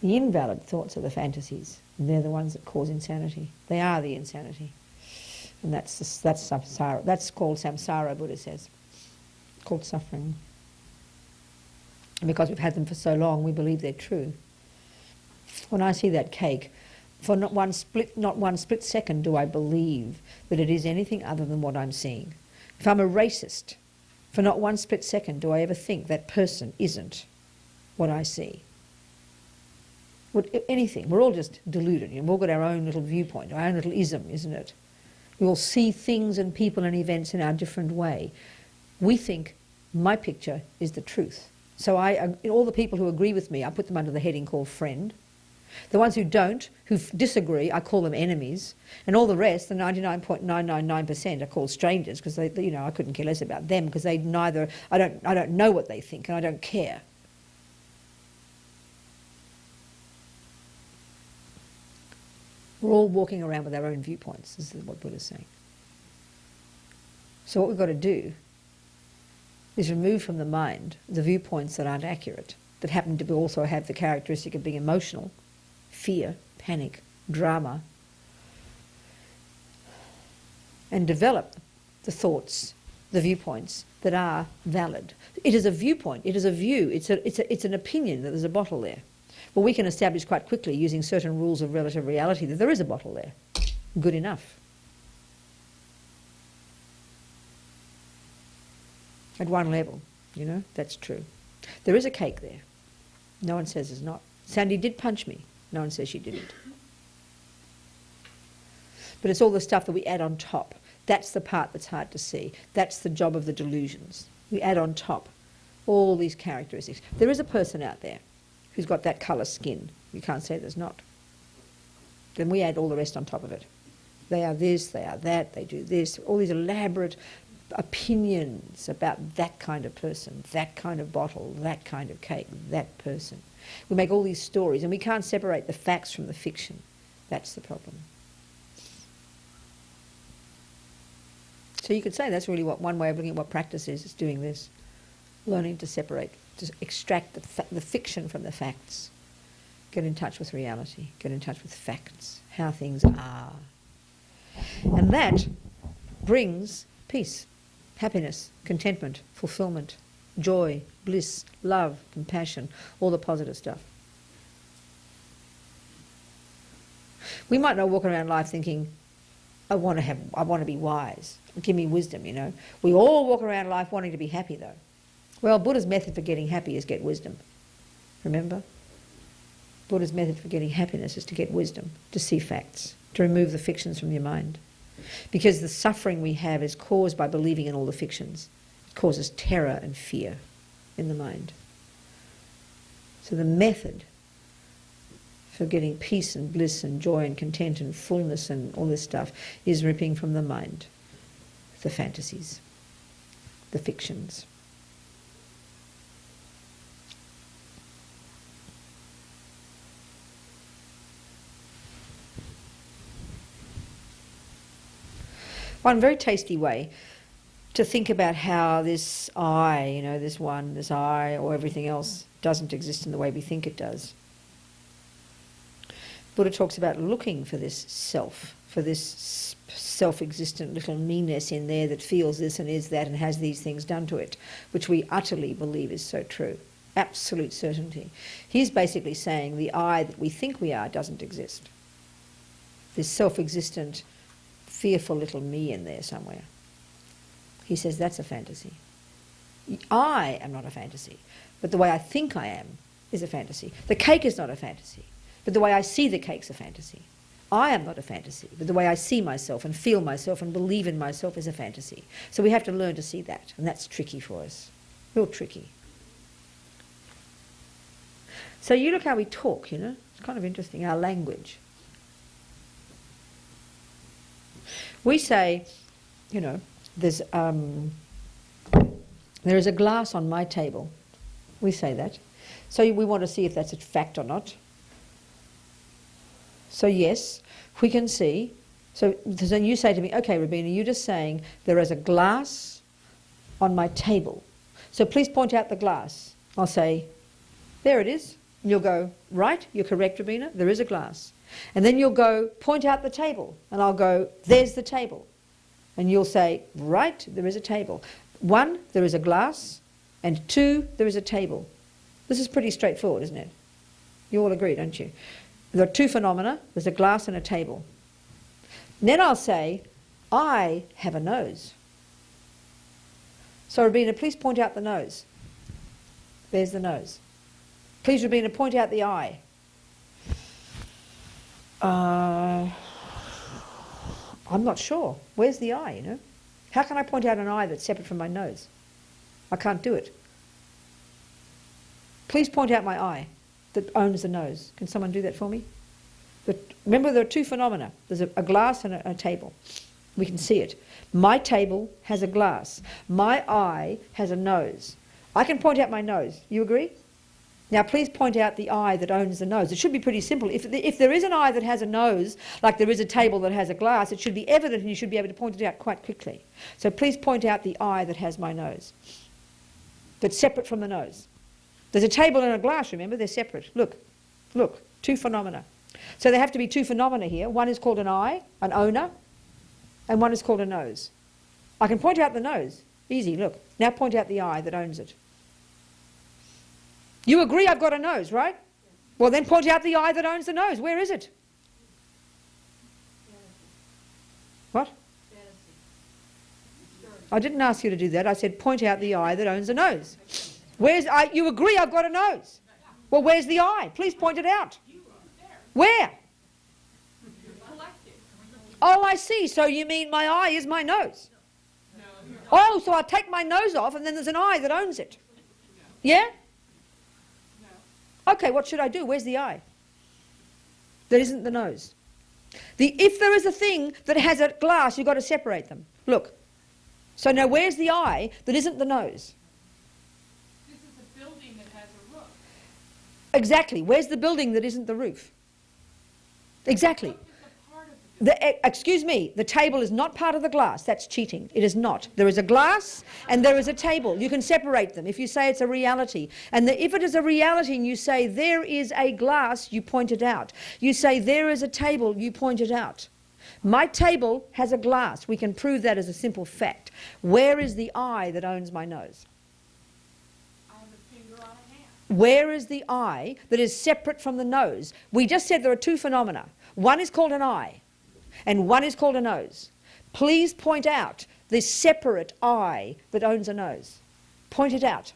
The invalid thoughts are the fantasies, and they're the ones that cause insanity. They are the insanity. And that's samsara. That's called samsara, Buddha says. Called suffering. And because we've had them for so long, we believe they're true. When I see that cake, for not one split second do I believe that it is anything other than what I'm seeing. If I'm a racist, for not one split second do I ever think that person isn't what I see. Anything. We're all just deluded. We've all got our own little viewpoint, our own little ism, isn't it? We all see things and people and events in our different way. We think my picture is the truth. So all the people who agree with me, I put them under the heading called friend. The ones who don't, who disagree, I call them enemies. And all the rest, the 99.999%, are called strangers, because I couldn't care less about them, because I don't know what they think, and I don't care. We're all walking around with our own viewpoints. This is what Buddha's saying. So what we've got to do is remove from the mind the viewpoints that aren't accurate, that happen to also have the characteristic of being emotional, fear, panic, drama, and develop the thoughts, the viewpoints that are valid. It is a viewpoint, it is a view, it's an opinion that there's a bottle there. Well, we can establish quite quickly, using certain rules of relative reality, that there is a bottle there. Good enough. At one level, that's true. There is a cake there. No one says there's not. Sandy did punch me. No one says she didn't. But it's all the stuff that we add on top. That's the part that's hard to see. That's the job of the delusions. We add on top all these characteristics. There is a person out there who's got that colour skin. You can't say there's not. Then we add all the rest on top of it. They are this, they are that, they do this. All these elaborate opinions about that kind of person, that kind of bottle, that kind of cake, that person. We make all these stories, and we can't separate the facts from the fiction. That's the problem. So you could say that's really one way of looking at what practice is doing this. Learning to separate, to extract the fiction from the facts. Get in touch with reality, get in touch with facts, how things are. And that brings peace, happiness, contentment, fulfillment, joy, bliss, love, compassion, all the positive stuff. We might not walk around life thinking, I want to be wise, give me wisdom, We all walk around life wanting to be happy, though. Well, Buddha's method for getting happy is get wisdom. Remember? Buddha's method for getting happiness is to get wisdom, to see facts, to remove the fictions from your mind. Because the suffering we have is caused by believing in all the fictions. It causes terror and fear in the mind. So the method for getting peace and bliss and joy and content and fullness and all this stuff is ripping from the mind the fantasies, the fictions. One very tasty way to think about how this I, this one, this I, or everything else doesn't exist in the way we think it does. Buddha talks about looking for this self, for this self-existent little me-ness in there that feels this and is that and has these things done to it, which we utterly believe is so true. Absolute certainty. He's basically saying the I that we think we are doesn't exist. This self-existent, fearful little me in there somewhere. He says that's a fantasy. I am not a fantasy, but the way I think I am is a fantasy. The cake is not a fantasy, but the way I see the cake's a fantasy. I am not a fantasy, but the way I see myself and feel myself and believe in myself is a fantasy. So we have to learn to see that, and that's tricky for us. Real tricky. So you look how we talk, It's kind of interesting, our language. We say, you know, there is a glass on my table. We say that. So we want to see if that's a fact or not. So yes, we can see. So then you say to me, okay, Robina, you're just saying there is a glass on my table. So please point out the glass. I'll say, there it is. And you'll go, right, you're correct, Robina, there is a glass. And then you'll go, point out the table. And I'll go, there's the table. And you'll say, right, there is a table. 1, there is a glass. And 2, there is a table. This is pretty straightforward, isn't it? You all agree, don't you? There are 2 phenomena. There's a glass and a table. And then I'll say, I have a nose. So, Robina, please point out the nose. There's the nose. Please, Robina, point out the eye. I'm not sure. Where's the eye, you know? How can I point out an eye that's separate from my nose? I can't do it. Please point out my eye that owns the nose. Can someone do that for me? Remember, there are 2 phenomena. There's a glass and a table. We can see it. My table has a glass. My eye has a nose. I can point out my nose. You agree? Now please point out the eye that owns the nose. It should be pretty simple. If there is an eye that has a nose, like there is a table that has a glass, it should be evident and you should be able to point it out quite quickly. So please point out the eye that has my nose. That's separate from the nose. There's a table and a glass, remember? They're separate. Look, 2 phenomena. So there have to be 2 phenomena here. One is called an eye, an owner, and one is called a nose. I can point out the nose. Easy, look. Now point out the eye that owns it. You agree I've got a nose, right? Well, then point out the eye that owns the nose. Where is it? What? I didn't ask you to do that. I said point out the eye that owns the nose. You agree I've got a nose. Well, where's the eye? Please point it out. Where? Oh, I see. So you mean my eye is my nose? Oh, so I take my nose off and then there's an eye that owns it. Yeah? Okay, what should I do? Where's the eye? That isn't the nose. If there is a thing that has a glass, you've got to separate them. Look. So now where's the eye that isn't the nose? This is a building that has a roof. Exactly. Where's the building that isn't the roof? Exactly. Excuse me, the table is not part of the glass. That's cheating. It is not. There is a glass and there is a table. You can separate them if you say it's a reality. And if it is a reality and you say there is a glass, you point it out. You say there is a table, you point it out. My table has a glass. We can prove that as a simple fact. Where is the eye that owns my nose? I have a finger on a hand. Where is the eye that is separate from the nose? We just said there are 2 phenomena. One is called an eye. And one is called a nose. Please point out the separate eye that owns a nose. Point it out.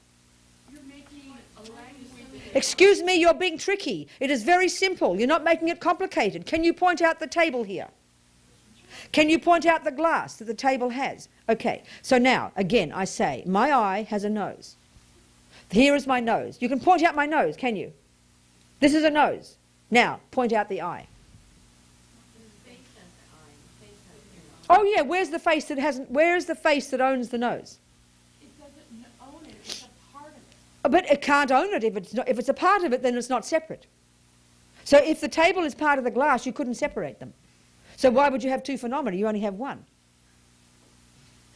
You're making a language. Excuse me, you're being tricky. It is very simple. You're not making it complicated. Can you point out the table here? Can you point out the glass that the table has? Okay, so now, again, I say, my eye has a nose. Here is my nose. You can point out my nose, can you? This is a nose. Now, point out the eye. Oh yeah, where's the face that hasn't? Where is the face that owns the nose? It doesn't own it. It's a part of it. But it can't own it if it's not. If it's a part of it, then it's not separate. So if the table is part of the glass, you couldn't separate them. So why would you have 2 phenomena? You only have 1.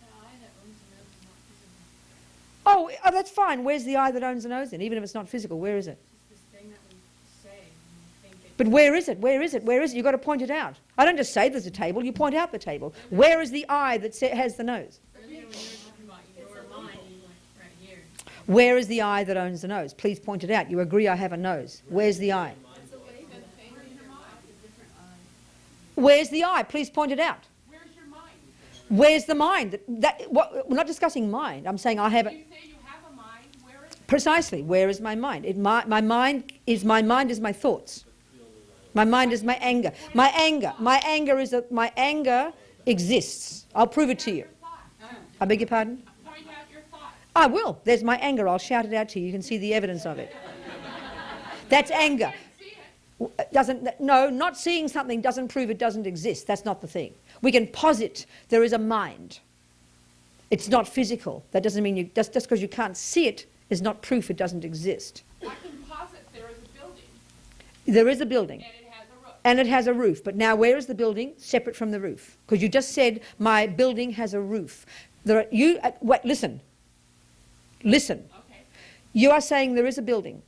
The eye that owns the nose is not physical. Oh, that's fine. Where's the eye that owns the nose then? Even if it's not physical, where is it? It's this thing that we say and think it. But where is it? Where is it? Where is it? You've got to point it out. I don't just say there's a table, you point out the table. Where is the eye that has the nose? Earlier when you were talking about your mind, right here. Where is the eye that owns the nose? Please point it out. You agree I have a nose. Where's the eye? Where's the eye? Please point it out. Where's your mind? Where's the mind? We're not discussing mind. I'm saying I have You say you have a mind. Where is it? Precisely. Where is my mind? My mind is my thoughts. My mind is my anger. My anger exists. I'll prove it to you. I beg your pardon? Point out your thoughts. I will. There's my anger. I'll shout it out to you. You can see the evidence of it. That's anger. See it. No, not seeing something doesn't prove it doesn't exist. That's not the thing. We can posit there is a mind. It's not physical. That doesn't mean just because you can't see it is not proof it doesn't exist. I can posit there is a building. There is a building. And it has a roof. And it has a roof. But now where is the building? Separate from the roof. Because you just said my building has a roof. Wait, listen. Listen. Okay. You are saying there is a building.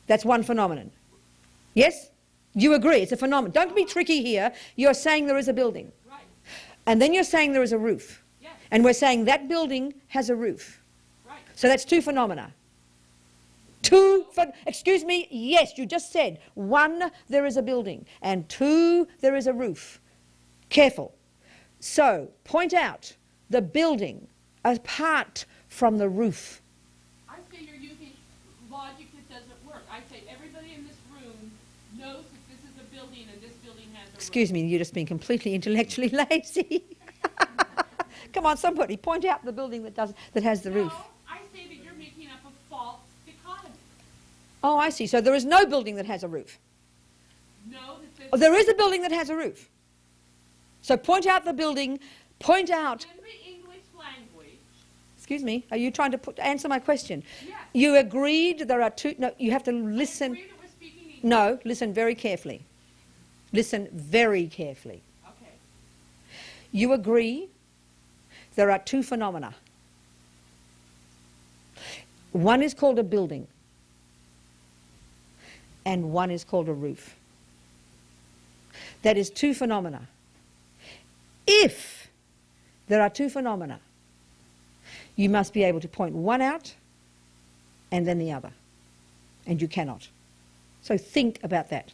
That's one phenomenon. Yes? You agree, it's a phenomenon. Don't be tricky here. You're saying there is a building. Right. And then you're saying there is a roof. Yes. And we're saying that building has a roof. Right. So that's two phenomena. Excuse me, yes, you just said, one, there is a building, and two, there is a roof. Careful. So, point out the building apart from the roof. I say you're using logic that doesn't work. I say everybody in this room knows that this is a building and this building has a Excuse me, you're just being completely intellectually lazy. Come on, somebody, point out the building that has the roof. No, I say that you're making up a false dichotomy. Oh, I see. So there is no building that has a roof. No, that Oh, there is a building that has a roof. So point out the building, point out... in the English language... Excuse me, are you trying to answer my question? Yes. You agreed there are two... No, you have to listen... I agree that we're speaking English. No, listen very carefully. Listen very carefully. Okay. You agree there are two phenomena. One is called a building, and one is called a roof. That is two phenomena. If there are two phenomena, you must be able to point one out and then the other. And you cannot. So think about that.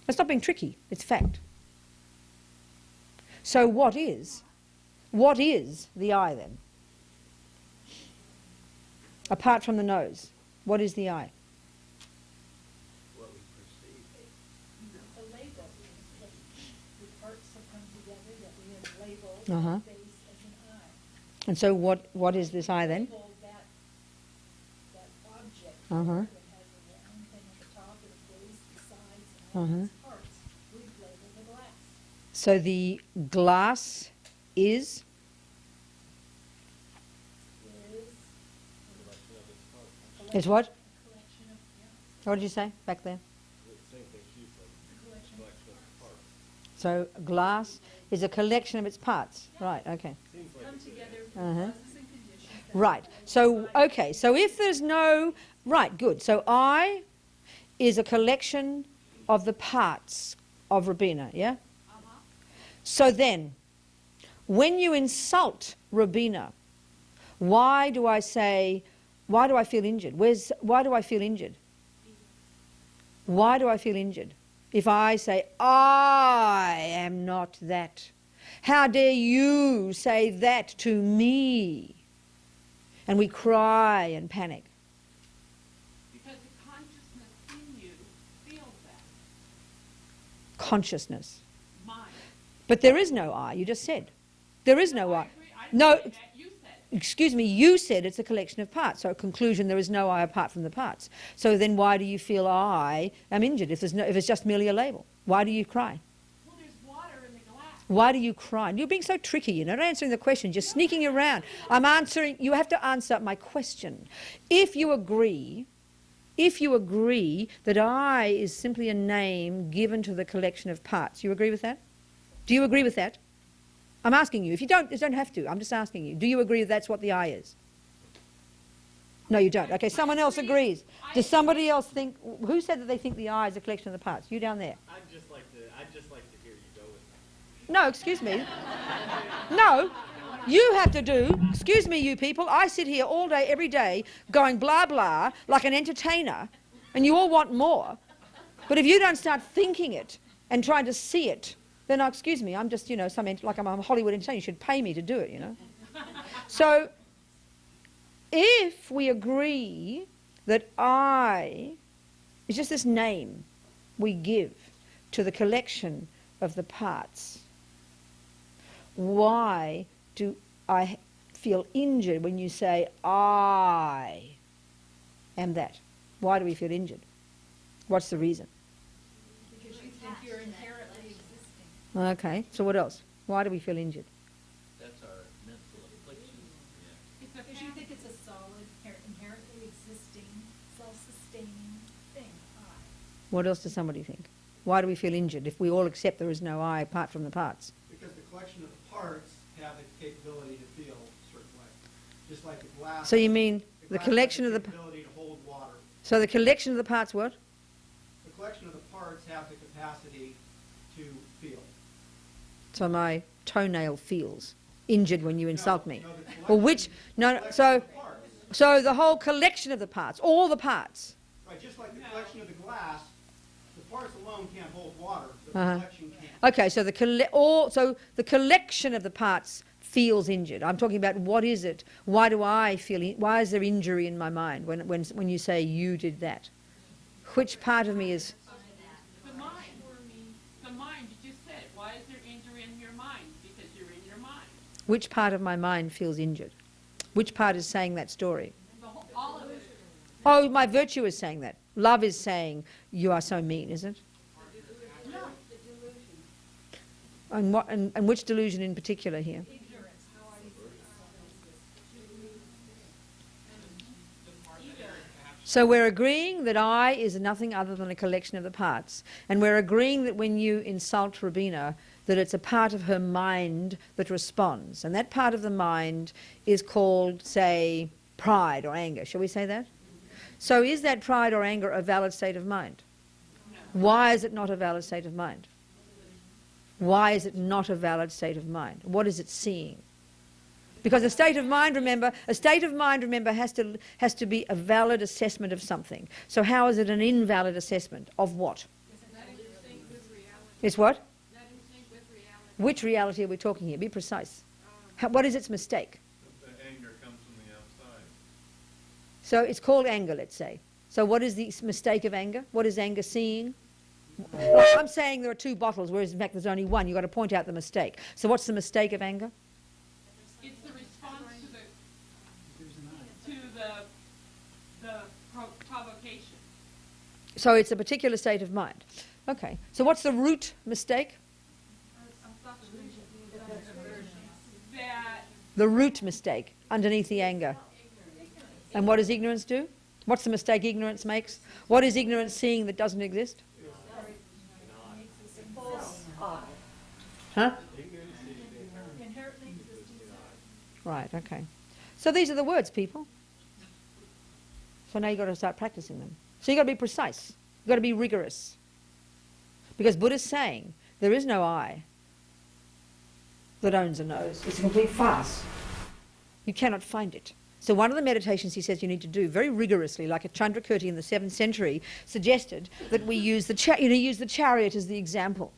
It's not being tricky, it's fact. So what is the eye then? Apart from the nose, what is the eye? What we perceive. The label, the parts that come together that we have labeled Uh-huh. the face as an eye. And so what is this eye then? Label that object Uh-huh. that has a round thing at the top and a base, the sides, and all Uh-huh. these parts. We've labeled the glass. So the glass is? Is what? Collection of, What did you say back there? Same thing she said. collection of Parts. So glass is a collection of its parts. Right, okay. Seems like come it's together Uh-huh. from causes and conditions. that Right. So, okay, so if there's no... Right, good. So I is a collection of the parts of Robina, yeah? Uh-huh. So then, when you insult Robina, why do I feel injured? Why do I feel injured? Why do I feel injured? If I say, I am not that. How dare you say that to me? And we cry and panic. Because the consciousness in you feels that. Consciousness. Mind. But there is no I, you just said. There is no I. agree. I didn't No, say that. You said it. excuse me, you said it's a collection of parts. So conclusion, there is no I apart from the parts. So then why do you feel I am injured if it's just merely a label? Why do you cry? Well, there's water in the glass. Why do you cry? You're being so tricky, you're not answering the question, you're sneaking around. You have to answer my question. If you agree that I is simply a name given to the collection of parts, you agree with that? Do you agree with that? I'm asking you. If you don't have to. I'm just asking you. Do you agree that that's what the I is? No, you don't. Okay, someone else agrees. Does somebody else think... Who said that they think the I is a collection of the parts? You down there. I'd just like to hear you go with that. No, excuse me. No, you have to do... Excuse me, you people. I sit here all day, every day, going blah, blah, like an entertainer, and you all want more. But if you don't start thinking it and trying to see it, then, excuse me, I'm just, like I'm a Hollywood entertainer. You should pay me to do it, So, if we agree that I is just this name we give to the collection of the parts, why do I feel injured when you say I am that? Why do we feel injured? What's the reason? Because you think you're inherently existing. Okay, so what else? Why do we feel injured? That's our mental affliction. Yeah. It's a Because you think it's a solid, inherently existing, self-sustaining thing, I. What else does somebody think? Why do we feel injured if we all accept there is no I apart from the parts? Because the collection of the parts have the capability to feel a certain way. Just like the glass. So you mean the glass collection has of the... capability to hold water. So the collection of the parts what? The collection of the parts have the capacity to feel. So my toenail feels injured when you insult me. No, the Well, which... No, collection so... of the parts. So the whole collection of the parts, all the parts. Right, just like the collection of the glass, the parts alone can't hold water, but Uh-huh. the collection can. Okay, so the collection of the parts feels injured. I'm talking about what is it? Why do I feel? Why is there injury in my mind when you say you did that? Which part of me is? the mind. The mind, you just said, why is there injury in your mind? Because you're in your mind. Which part of my mind feels injured? Which part is saying that story? All of it. Oh, my virtue is saying that. Love is saying you are so mean, is it? No. And what? And which delusion in particular here? So we're agreeing that I is nothing other than a collection of the parts. And we're agreeing that when you insult Robina, that it's a part of her mind that responds. And that part of the mind is called, say, pride or anger. Shall we say that? So is that pride or anger a valid state of mind? Why is it not a valid state of mind? Why is it not a valid state of mind? What is it seeing? Because a state of mind, remember, has to be a valid assessment of something. So how is it an invalid assessment of what? It's what? Which reality are we talking here? Be precise. What is its mistake? The anger comes from the outside. So it's called anger, let's say. So what is the mistake of anger? What is anger seeing? Well, I'm saying there are two bottles, whereas in fact there's only one. You've got to point out the mistake. So what's the mistake of anger? It's the response to the provocation. So it's a particular state of mind. Okay. So what's the root mistake? That The root mistake underneath the anger. And what does ignorance do? What's the mistake ignorance makes? What is ignorance seeing that doesn't exist? Huh? Inherently existing self. Right, okay. So these are the words, people. So now you've got to start practicing them. So you've got to be precise. You've got to be rigorous. Because Buddha's saying there is no I that owns a nose. It's a complete farce. You cannot find it. So one of the meditations he says you need to do very rigorously, like a Chandra Courtin in the 7th century suggested that we use use the chariot as the example.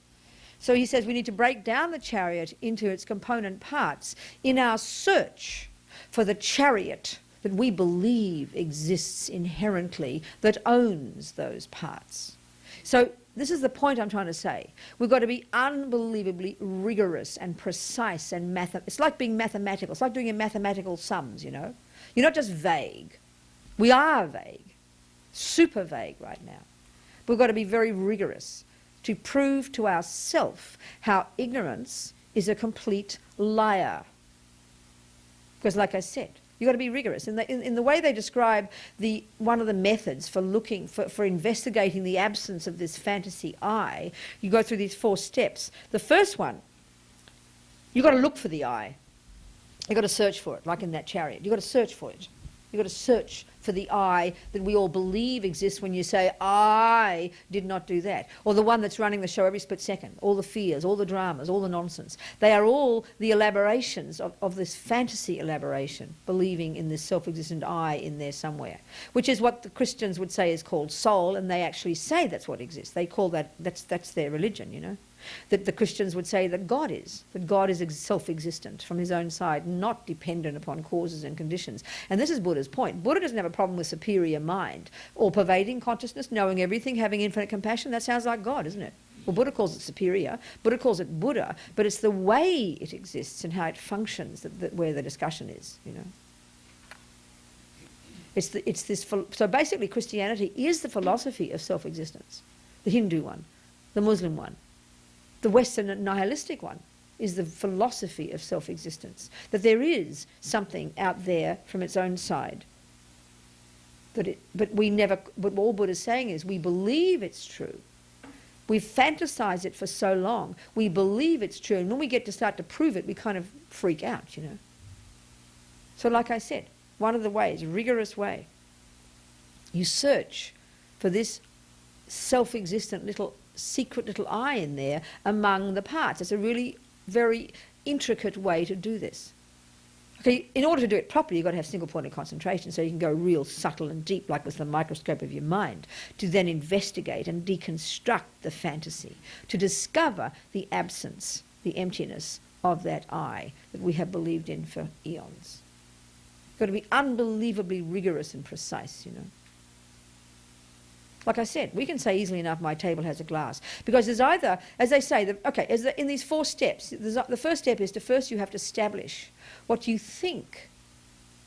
So he says we need to break down the chariot into its component parts in our search for the chariot that we believe exists inherently that owns those parts. So this is the point I'm trying to say. We've got to be unbelievably rigorous and precise and it's like being mathematical. It's like doing mathematical sums, you know. You're not just vague. We are vague, super vague right now. We've got to be very rigorous to prove to ourselves how ignorance is a complete liar. Because like I said, you've got to be rigorous. In the way they describe one of the methods for looking, for investigating the absence of this fantasy I, you go through these 4 steps. The first one, you've got to look for the I. You've got to search for it, like in that chariot. You've got to search for it. You've got to search for the I that we all believe exists when you say, I did not do that. Or the one that's running the show every split second. All the fears, all the dramas, all the nonsense. They are all the elaborations of this fantasy elaboration, believing in this self-existent I in there somewhere, which is what the Christians would say is called soul, and they actually say that's what exists. They call that's their religion, you know. That the Christians would say that God is self-existent from his own side, not dependent upon causes and conditions. And this is Buddha's point. Buddha doesn't have a problem with superior mind, or pervading consciousness, knowing everything, having infinite compassion. That sounds like God, isn't it? Well, Buddha calls it superior. Buddha calls it Buddha, but it's the way it exists and how it functions where the discussion is, you know. So basically Christianity is the philosophy of self-existence. The Hindu one, the Muslim one, the Western nihilistic one. is the philosophy of self-existence, that there is something out there from its own side. But all Buddha's saying is we believe it's true. We've fantasized it for so long. We believe it's true. And when we get to start to prove it, we kind of freak out, you know. So like I said, one of the ways, rigorous way, you search for this self-existent little secret little I in there among the parts. It's a really very intricate way to do this. Okay, in order to do it properly, you've got to have single point of concentration, so you can go real subtle and deep, like with the microscope of your mind, to then investigate and deconstruct the fantasy, to discover the absence, the emptiness of that I that we have believed in for eons. You've got to be unbelievably rigorous and precise, you know. Like I said, we can say easily enough, my table has a glass. Because there's either, as they say, in these 4 steps, the first step is first you have to establish what you think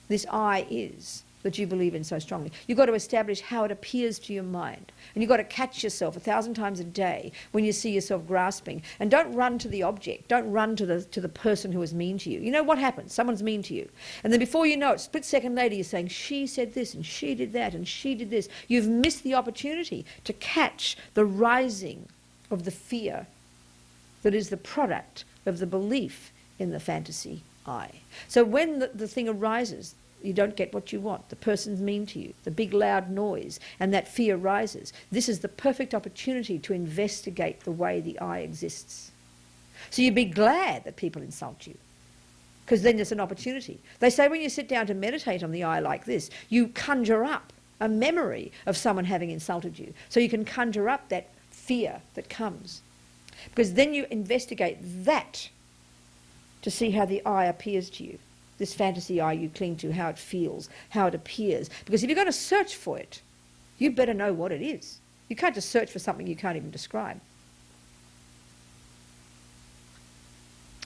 this I is that you believe in so strongly. You've got to establish how it appears to your mind. And you've got to catch yourself 1,000 times a day when you see yourself grasping. And don't run to the object. Don't run to the person who is mean to you. You know what happens? Someone's mean to you. And then before you know it, split second later, you're saying, she said this, and she did that, and she did this. You've missed the opportunity to catch the rising of the fear that is the product of the belief in the fantasy I. So when the thing arises, you don't get what you want, the person's mean to you, the big loud noise, and that fear rises. This is the perfect opportunity to investigate the way the I exists. So you'd be glad that people insult you, because then there's an opportunity. They say when you sit down to meditate on the I like this, you conjure up a memory of someone having insulted you. So you can conjure up that fear that comes. Because then you investigate that to see how the I appears to you. This fantasy I you cling to, how it feels, how it appears. Because if you're going to search for it, you better know what it is. You can't just search for something you can't even describe.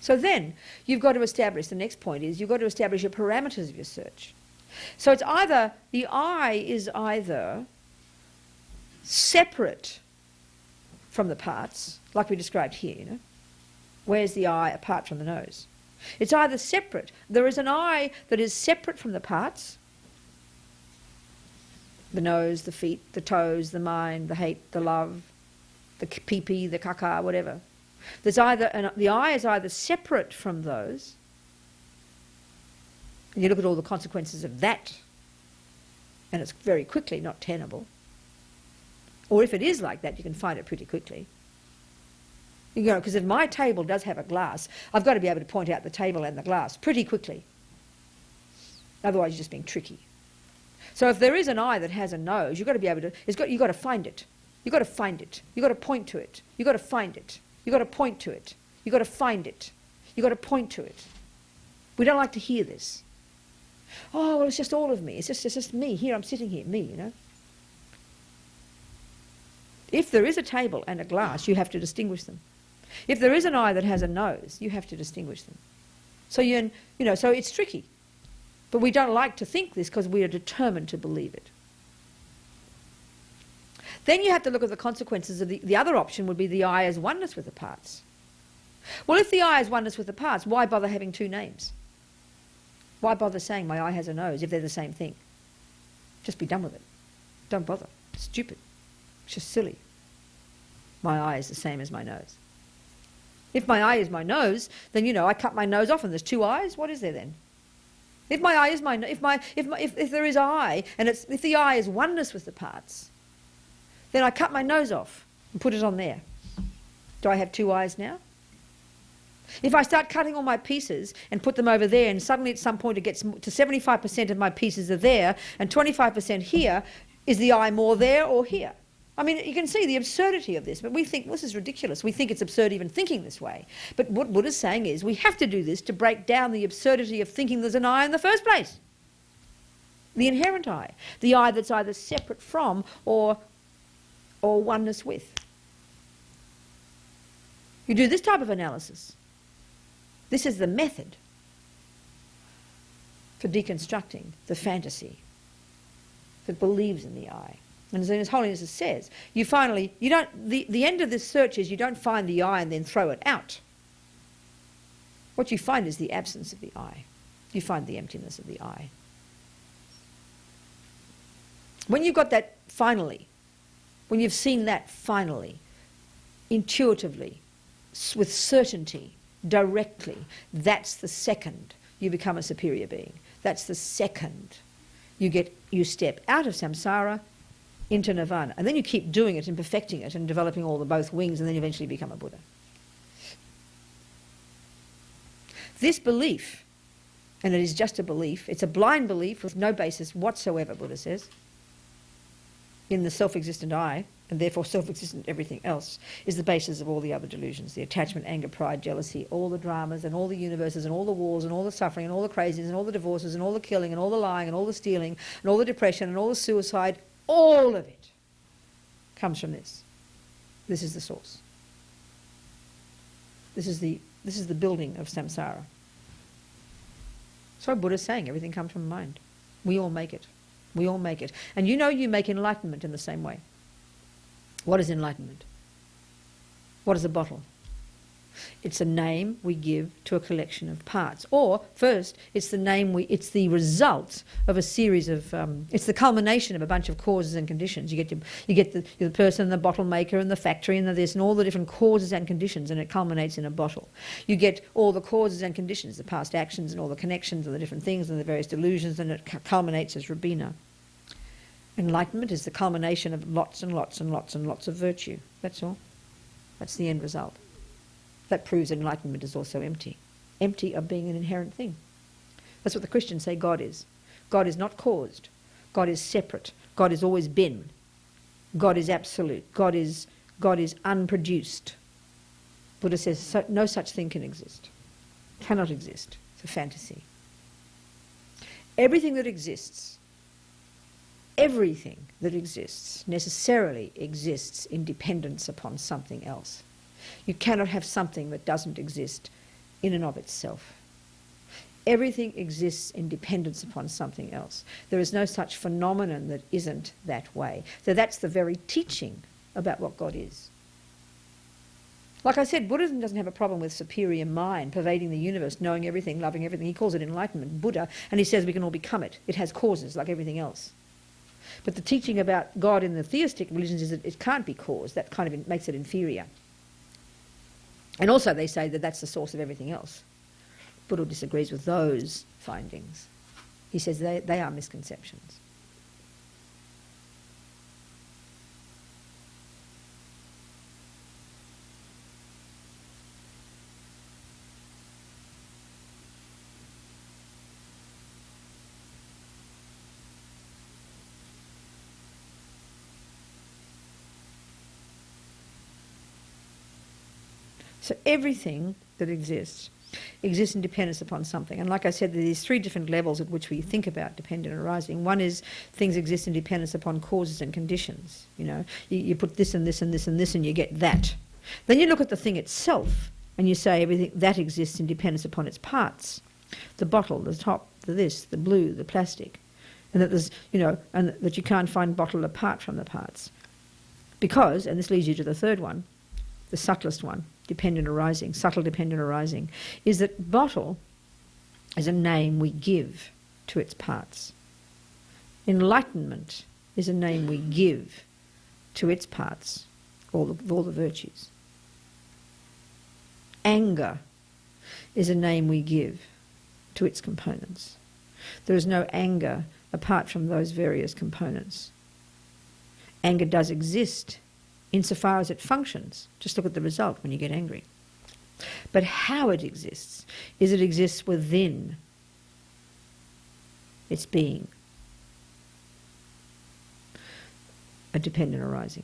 So then you've got to establish, the next point is, you've got to establish your parameters of your search. So it's either, the I is either separate from the parts, like we described here, you know. Where's the I apart from the nose? It's either separate. There is an I that is separate from the parts. The nose, the feet, the toes, the mind, the hate, the love, the pee-pee, the caca, whatever. There's either the I is either separate from those, and you look at all the consequences of that, and it's very quickly not tenable. Or if it is like that, you can find it pretty quickly. You know, because if my table does have a glass, I've got to be able to point out the table and the glass pretty quickly. Otherwise, you're just being tricky. So if there is an I that has a nose, you've got to be able to, you've got to find it. You've got to find it. You've got to point to it. You've got to find it. You've got to point to it. You've got to find it. You've got to point to it. We don't like to hear this. Oh, well, it's just all of me. It's just me. Here, I'm sitting here, me, you know. If there is a table and a glass, you have to distinguish them. If there is an I that has a nose, you have to distinguish them. So so it's tricky. But we don't like to think this because we are determined to believe it. Then you have to look at the consequences of the other option would be the I as oneness with the parts. Well, if the I is oneness with the parts, why bother having 2 names? Why bother saying my I has a nose if they're the same thing? Just be done with it. Don't bother. It's stupid. It's just silly. My I is the same as my nose. If my I is my nose, then I cut my nose off and there's 2 eyes. What is there then? If my I is if there is I and if the I is oneness with the parts, then I cut my nose off and put it on there. Do I have 2 eyes now? If I start cutting all my pieces and put them over there, and suddenly at some point it gets to 75% of my pieces are there and 25% here, is the I more there or here? I mean, you can see the absurdity of this, but we think this is ridiculous. We think it's absurd even thinking this way. But what Buddha's saying is we have to do this to break down the absurdity of thinking there's an I in the first place. The inherent I. The I that's either separate from or oneness with. You do this type of analysis. This is the method for deconstructing the fantasy that believes in the I. And as His Holiness says, the end of this search is you don't find the I and then throw it out. What you find is the absence of the I. You find the emptiness of the I. When you've got that finally, when you've seen that finally, intuitively, with certainty, directly, that's the second you become a superior being. That's the second you step out of samsara into nirvana. And then you keep doing it and perfecting it and developing all the both wings, and then you eventually become a Buddha. This belief, and it is just a belief, it's a blind belief with no basis whatsoever, Buddha says, in the self-existent I, and therefore self-existent everything else, is the basis of all the other delusions, the attachment, anger, pride, jealousy, all the dramas and all the universes and all the wars and all the suffering and all the craziness and all the divorces and all the killing and all the lying and all the stealing and all the depression and all the suicide. All of it comes from this. This is the source. This is the building of samsara. So Buddha's saying everything comes from mind. We all make it. We all make it. And you know you make enlightenment in the same way. What is enlightenment? What is a bottle? It's a name we give to a collection of parts. Or, first, it's the result of a series of, it's the culmination of a bunch of causes and conditions. You get the person, the bottle maker, and the factory, and the this, and all the different causes and conditions, and it culminates in a bottle. You get all the causes and conditions, the past actions, and all the connections, and the different things, and the various delusions, and it culminates as Robina. Enlightenment is the culmination of lots and lots and lots and lots of virtue. That's all. That's the end result. That proves enlightenment is also empty. Empty of being an inherent thing. That's what the Christians say God is. God is not caused. God is separate. God has always been. God is absolute. God is unproduced. Buddha says no such thing can exist. Cannot exist. It's a fantasy. Everything that exists necessarily exists in dependence upon something else. You cannot have something that doesn't exist in and of itself. Everything exists in dependence upon something else. There is no such phenomenon that isn't that way. So that's the very teaching about what God is. Like I said, Buddhism doesn't have a problem with superior mind pervading the universe, knowing everything, loving everything. He calls it enlightenment, Buddha, and he says we can all become it. It has causes like everything else. But the teaching about God in the theistic religions is that it can't be caused. That kind of makes it inferior. And also they say that that's the source of everything else. Buddha disagrees with those findings. He says they are misconceptions. So everything that exists in dependence upon something. And like I said, there's three different levels at which we think about dependent arising. One is things exist in dependence upon causes and conditions. You know, you put this and this and this and this and you get that. Then you look at the thing itself and you say everything that exists in dependence upon its parts. The bottle, the top, the this, the blue, the plastic. And that there's, you know, and that you can't find bottle apart from the parts. Because, and this leads you to the third one, the subtlest one, dependent arising, subtle dependent arising, is that bottle is a name we give to its parts. Enlightenment is a name we give to its parts, all the virtues. Anger is a name we give to its components. There is no anger apart from those various components. Anger does exist insofar as it functions. Just look at the result when you get angry. But how it exists is it exists within its being. A dependent arising.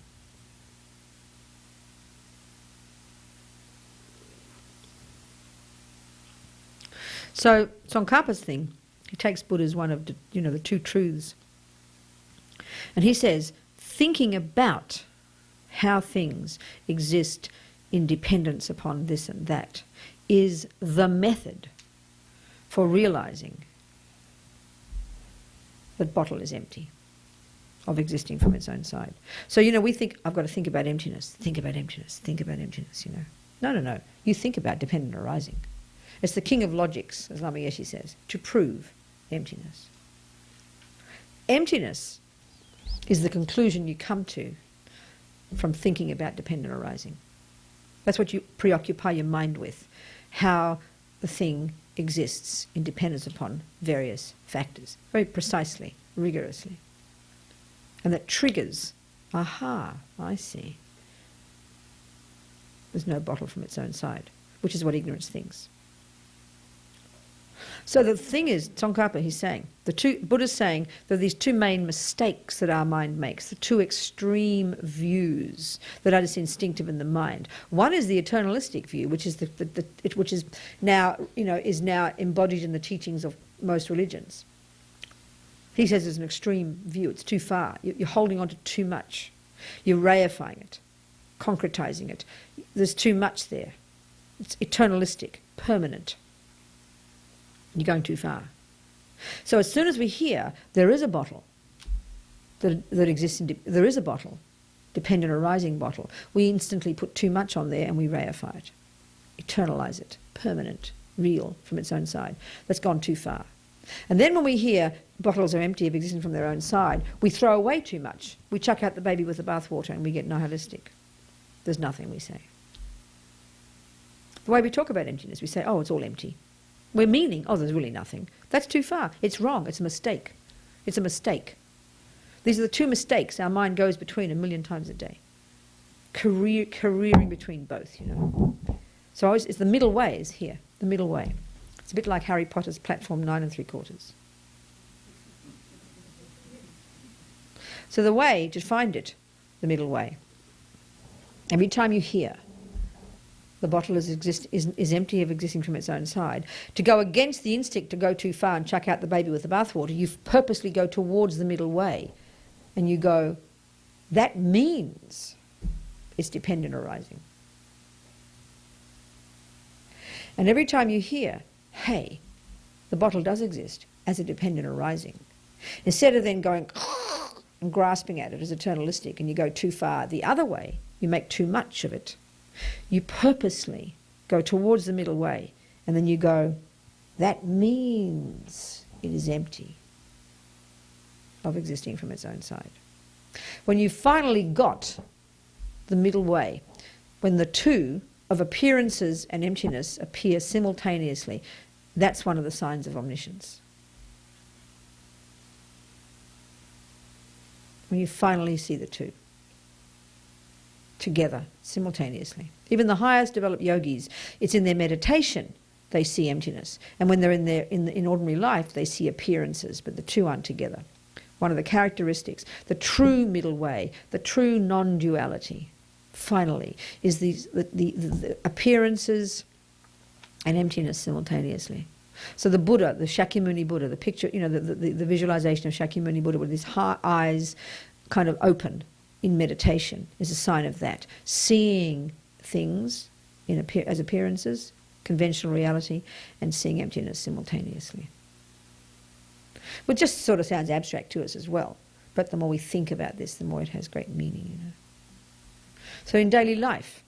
So Tsongkhapa's thing, he takes Buddha as one of the two truths. And he says, thinking about how things exist in dependence upon this and that is the method for realizing that bottle is empty, of existing from its own side. So, we think, I've got to think about emptiness, think about emptiness, think about emptiness, No. You think about dependent arising. It's the king of logics, as Lama Yeshe says, to prove emptiness. Emptiness is the conclusion you come to from thinking about dependent arising. That's what you preoccupy your mind with, how the thing exists in dependence upon various factors, very precisely, rigorously. And that triggers, aha, I see. There's no bottle from its own side, which is what ignorance thinks. So the thing is, Tsongkhapa, he's saying, Buddha's saying there are these two main mistakes that our mind makes, the two extreme views that are just instinctive in the mind. One is the eternalistic view, which is which is now embodied in the teachings of most religions. He says it's an extreme view, it's too far. You're holding on to too much. You're reifying it, concretizing it. There's too much there. It's eternalistic, permanent. You're going too far. So as soon as we hear there is a bottle that exists, there is a bottle, dependent arising bottle, we instantly put too much on there and we reify it, eternalize it, permanent, real from its own side. That's gone too far. And then when we hear bottles are empty of existing from their own side, we throw away too much. We chuck out the baby with the bathwater and we get nihilistic. There's nothing, we say. The way we talk about emptiness, we say, oh, it's all empty. We're meaning, oh, there's really nothing. That's too far. It's wrong. It's a mistake. It's a mistake. These are the two mistakes our mind goes between 1,000,000 times a day. Careering between both, you know. So it's the middle way is here, the middle way. It's a bit like Harry Potter's platform 9 3/4. So the way to find it, the middle way, every time you hear the bottle is empty of existing from its own side, to go against the instinct to go too far and chuck out the baby with the bathwater, you purposely go towards the middle way and you go, that means it's dependent arising. And every time you hear, hey, the bottle does exist as a dependent arising, instead of then going and grasping at it as eternalistic and you go too far the other way, you make too much of it, you purposely go towards the middle way and then you go, that means it is empty of existing from its own side. When you finally got the middle way, when the two of appearances and emptiness appear simultaneously, that's one of the signs of omniscience. When you finally see the two together, simultaneously. Even the highest developed yogis, it's in their meditation they see emptiness. And when they're in ordinary life, they see appearances, but the two aren't together. One of the characteristics, the true middle way, the true non-duality, finally, is the appearances and emptiness simultaneously. So the Buddha, the Shakyamuni Buddha, the picture, you know, the visualization of Shakyamuni Buddha with his eyes kind of open in meditation is a sign of that. Seeing things as appearances, conventional reality, and seeing emptiness simultaneously. Which just sort of sounds abstract to us as well, but the more we think about this, the more it has great meaning, you know. So in daily life,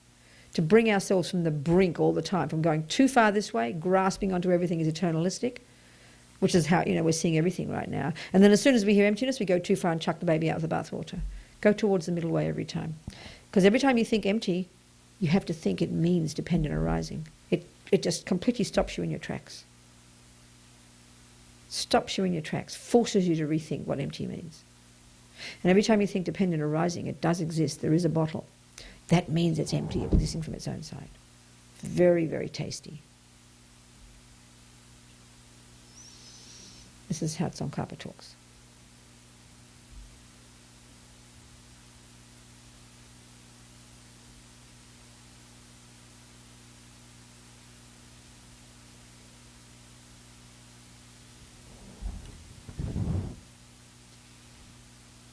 to bring ourselves from the brink all the time, from going too far this way, grasping onto everything is eternalistic, which is how, you know, we're seeing everything right now. And then as soon as we hear emptiness, we go too far and chuck the baby out with the bathwater. Go towards the middle way every time. Because every time you think empty, you have to think it means dependent arising. It just completely stops you in your tracks. Stops you in your tracks, forces you to rethink what empty means. And every time you think dependent arising, it does exist, there is a bottle. That means it's empty, existing from its own side. Very, very tasty. This is how Tsongkhapa talks.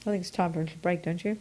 I think it's time for a little break, don't you?